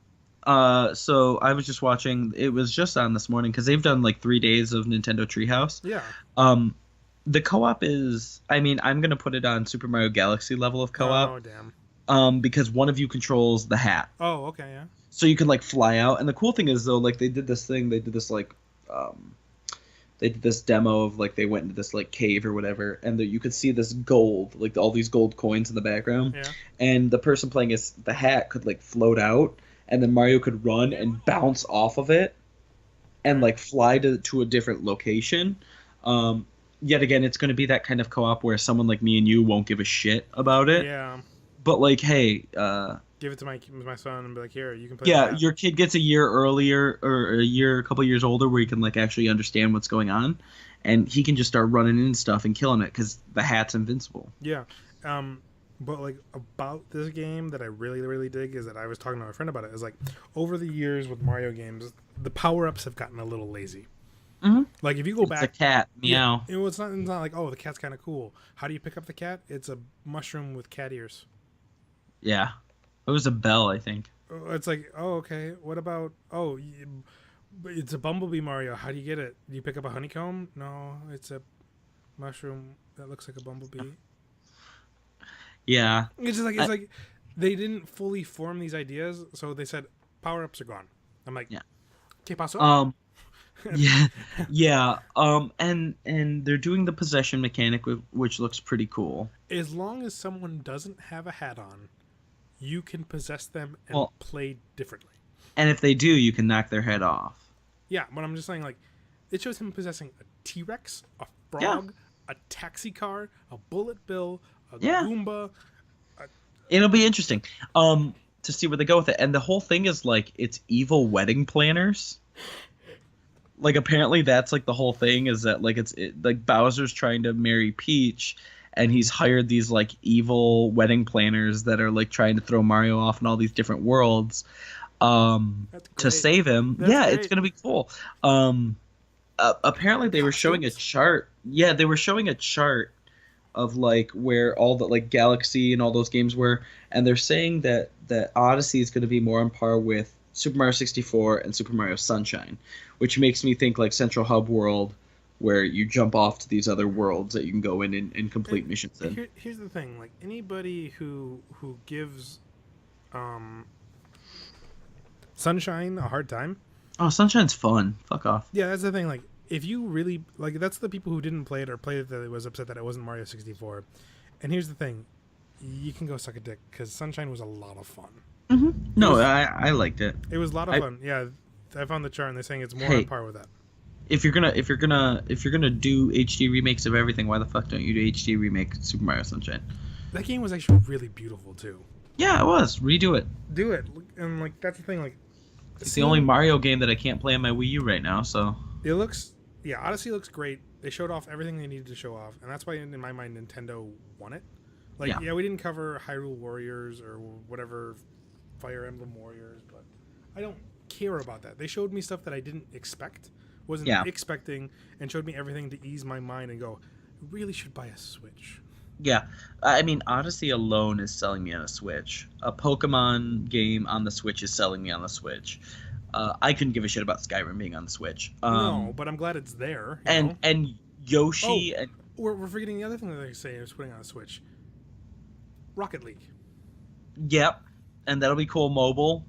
So I was just watching. It was just on this morning because they've done like 3 days of Nintendo Treehouse. Yeah. The co-op is. I mean, I'm gonna put it on Super Mario Galaxy level of co-op. Oh damn. Because one of you controls the hat. Oh okay, yeah. So you can like fly out, and the cool thing is though, like they did this thing. They did this like. They did this demo of like they went into this like cave or whatever, and you could see this gold, like all these gold coins in the background. Yeah. And the person playing the hat could like float out, and then Mario could run and bounce off of it, and like fly to a different location. Yet again, it's going to be that kind of co-op where someone like me and you won't give a shit about it. Yeah. But like, hey, give it to my son and be like, here, you can play. Yeah, with that. your kid gets a year earlier or a couple years older where he can like actually understand what's going on, and he can just start running in stuff and killing it because the hat's invincible. Yeah. But like about this game that I really, really dig is that I was talking to my friend about it. Is like over the years with Mario games, the power ups have gotten a little lazy. Mm-hmm. Like if you go It's back, a cat, meow. yeah, it's not like, oh, the cat's kind of cool. How do you pick up the cat? It's a mushroom with cat ears. Yeah, it was a bell, I think. It's like, oh, okay. What about, it's a Bumblebee Mario. How do you get it? Do you pick up a honeycomb? No, it's a mushroom that looks like a bumblebee. Yeah, It's just like like they didn't fully form these ideas, so they said power ups are gone. I'm like, yeah. ¿Qué pasó? Yeah, yeah. And they're doing the possession mechanic, which looks pretty cool. As long as someone doesn't have a hat on, you can possess them and Well, play differently. and if they do, you can knock their head off. Yeah, but I'm just saying, like, it shows him possessing a T-Rex, a frog, Yeah. a taxi car, a bullet bill, a Yeah. Goomba. It'll be interesting. To see where they go with it. And the whole thing is like it's evil wedding planners. Like apparently that's like the whole thing is that like like Bowser's trying to marry Peach, and he's hired these like evil wedding planners that are like trying to throw Mario off in all these different worlds That's to great. save him. That's Yeah, it's great. gonna be cool. Apparently they were showing a Costumes? chart. Yeah, they were showing a chart of like where all the like Galaxy and all those games were, and they're saying that Odyssey is going to be more on par with Super Mario 64 and Super Mario Sunshine, which makes me think like Central Hub World, where you jump off to these other worlds that you can go in and complete missions in. Here's the thing: like anybody who gives Sunshine a hard time. Oh, Sunshine's fun. Fuck off. Yeah, that's the thing. Like, if you really like, that's the people who didn't play it or played it that was upset that it wasn't Mario 64. And here's the thing: you can go suck a dick because Sunshine was a lot of fun. No, I liked it. It was a lot of fun. Yeah, I found the chart and they're saying it's more Hey. on par with that. If you're gonna do HD remakes of everything, why the fuck don't you do HD remake Super Mario Sunshine? That game was actually really beautiful too. Yeah, it was. Redo it. Do it, and like that's the thing. Like, It's the only Mario game that I can't play on my Wii U right now, so it looks. Yeah, Odyssey looks great. They showed off everything they needed to show off, and that's why, in my mind, Nintendo won it. Like, yeah, we didn't cover Hyrule Warriors or whatever, Fire Emblem Warriors, but I don't care about that. They showed me stuff that I didn't expect, wasn't expecting, and showed me everything to ease my mind and go, I really should buy a Switch. yeah. I mean, Odyssey alone is selling me on a Switch. A Pokemon game on the Switch is selling me on the Switch. I couldn't give a shit about Skyrim being on the Switch. No, but I'm glad it's there. You know? And Yoshi and We're forgetting the other thing that they're saying is putting on a Switch. Rocket League. yep, and that'll be cool. Mobile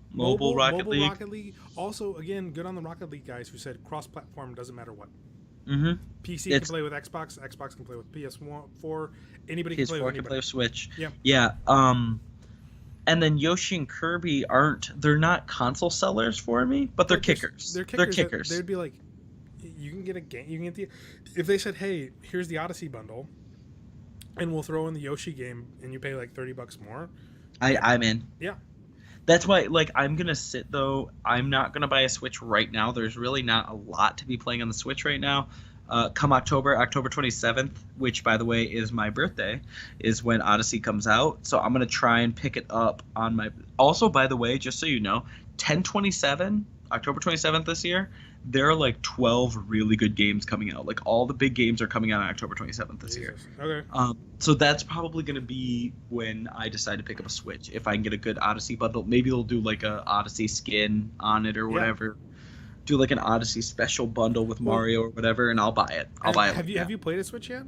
Rocket League. Rocket League. Also, again, good on the Rocket League guys who said cross-platform doesn't matter what. Mm-hmm. PC can play with Xbox. Xbox can play with PS4. Anybody can play with PS4 anybody. can play with Switch. Yeah. Yeah. And then Yoshi and Kirby they're not console sellers for me, but they're kickers. They're kickers. They'd be like, you can get a game. You can get if they said, hey, here's the Odyssey bundle, and we'll throw in the Yoshi game, and you pay like $30 more. I'm in. Yeah. That's why, like, I'm gonna sit though. I'm not gonna buy a Switch right now. There's really not a lot to be playing on the Switch right now. Come October 27th, which by the way is my birthday, is when Odyssey comes out. So I'm gonna try and pick it up on my. Also, by the way, just so you know, October 27th this year, there are like 12 really good games coming out. Like all the big games are coming out on October 27th this year. Okay. So that's probably going to be when I decide to pick up a Switch. If I can get a good Odyssey bundle, maybe they'll do like a Odyssey skin on it or whatever. Do like an Odyssey special bundle with Mario or whatever, and I'll buy it. Have you played a Switch yet?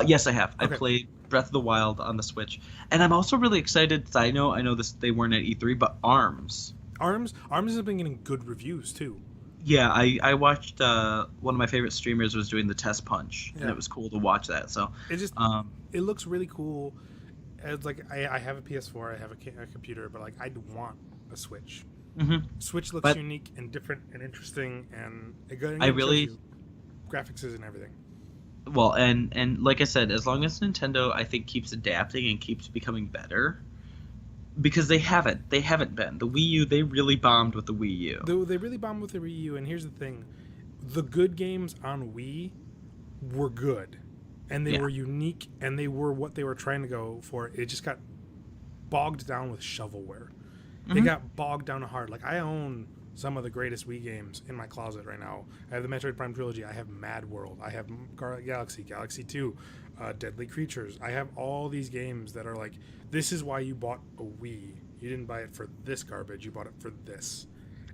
Yes, I have. Okay. I played Breath of the Wild on the Switch, and I'm also really excited. I know this. They weren't at E3, but ARMS. ARMS has been getting good reviews too. Yeah, I watched one of my favorite streamers was doing the test punch, and it was cool to watch that. So it just it looks really cool. It's like I have a PS4, I have a computer, but like I'd want a Switch. Mm-hmm. Switch looks unique and different and interesting, and graphics and everything. Well, and like I said, as long as Nintendo I think keeps adapting and keeps becoming better, because they haven't been. The Wii U, they really bombed with the Wii U. They really bombed with the Wii U, and here's the thing: the good games on Wii were good, and they were unique, and they were what they were trying to go for. It just got bogged down with shovelware. It got bogged down hard. Like, I own some of the greatest Wii games in my closet right now. I have the Metroid Prime trilogy. I have Mad World. I have Galaxy, Galaxy 2, Deadly Creatures. I have all these games that are like, this is why you bought a Wii. You didn't buy it for this garbage. You bought it for this.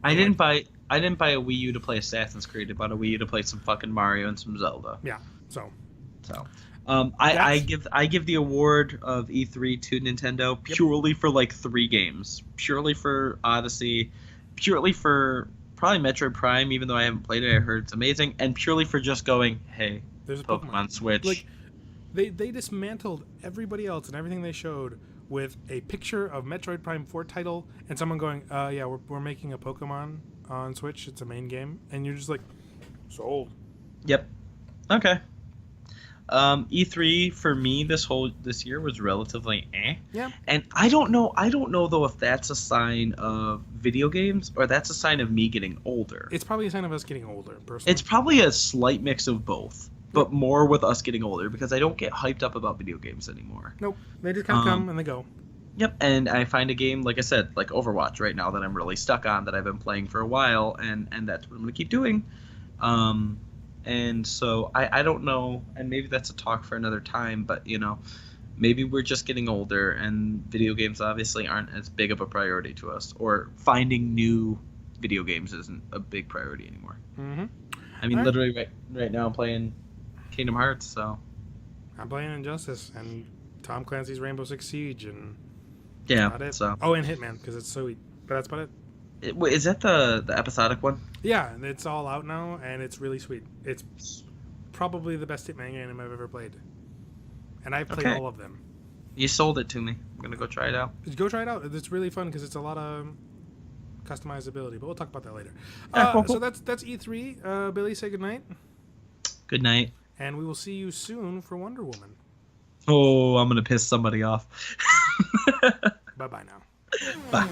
I didn't buy a Wii U to play Assassin's Creed. I bought a Wii U to play some fucking Mario and some Zelda. Yeah. So. I give the award of E3 to Nintendo purely for like 3 games. Purely for Odyssey, purely for probably Metroid Prime, even though I haven't played it. I heard it's amazing, and purely for just going, hey, there's a Pokemon Switch. Like, they dismantled everybody else and everything they showed with a picture of Metroid Prime 4 title and someone going, yeah, we're making a Pokemon on Switch. It's a main game, and you're just like, sold. Yep. Okay. E3 for me this year was relatively eh. Yeah. And I don't know though if that's a sign of video games or that's a sign of me getting older. It's probably a sign of us getting older, personally. It's probably a slight mix of both, but more with us getting older because I don't get hyped up about video games anymore. Nope. They just kind of come and they go. Yep, and I find a game, like I said, like Overwatch right now that I'm really stuck on, that I've been playing for a while, and that's what I'm going to keep doing. And so I don't know, and maybe that's a talk for another time, but, you know, maybe we're just getting older, and video games obviously aren't as big of a priority to us, or finding new video games isn't a big priority anymore. Mm-hmm. I mean, literally right now I'm playing Kingdom Hearts, so... I'm playing Injustice, and Tom Clancy's Rainbow Six Siege, and... Yeah, so... Oh, and Hitman, because it's sweet. But that's about it. Wait, is that the episodic one? Yeah, it's all out now, and it's really sweet. It's probably the best Hitman game I've ever played. And I've played all of them. You sold it to me. I'm going to go try it out. Go try it out. It's really fun, because it's a lot of customizability, but we'll talk about that later. Cool. So that's E3. Billy, say goodnight. Good night. And we will see you soon for Wonder Woman. Oh, I'm going to piss somebody off. Bye-bye now. Bye.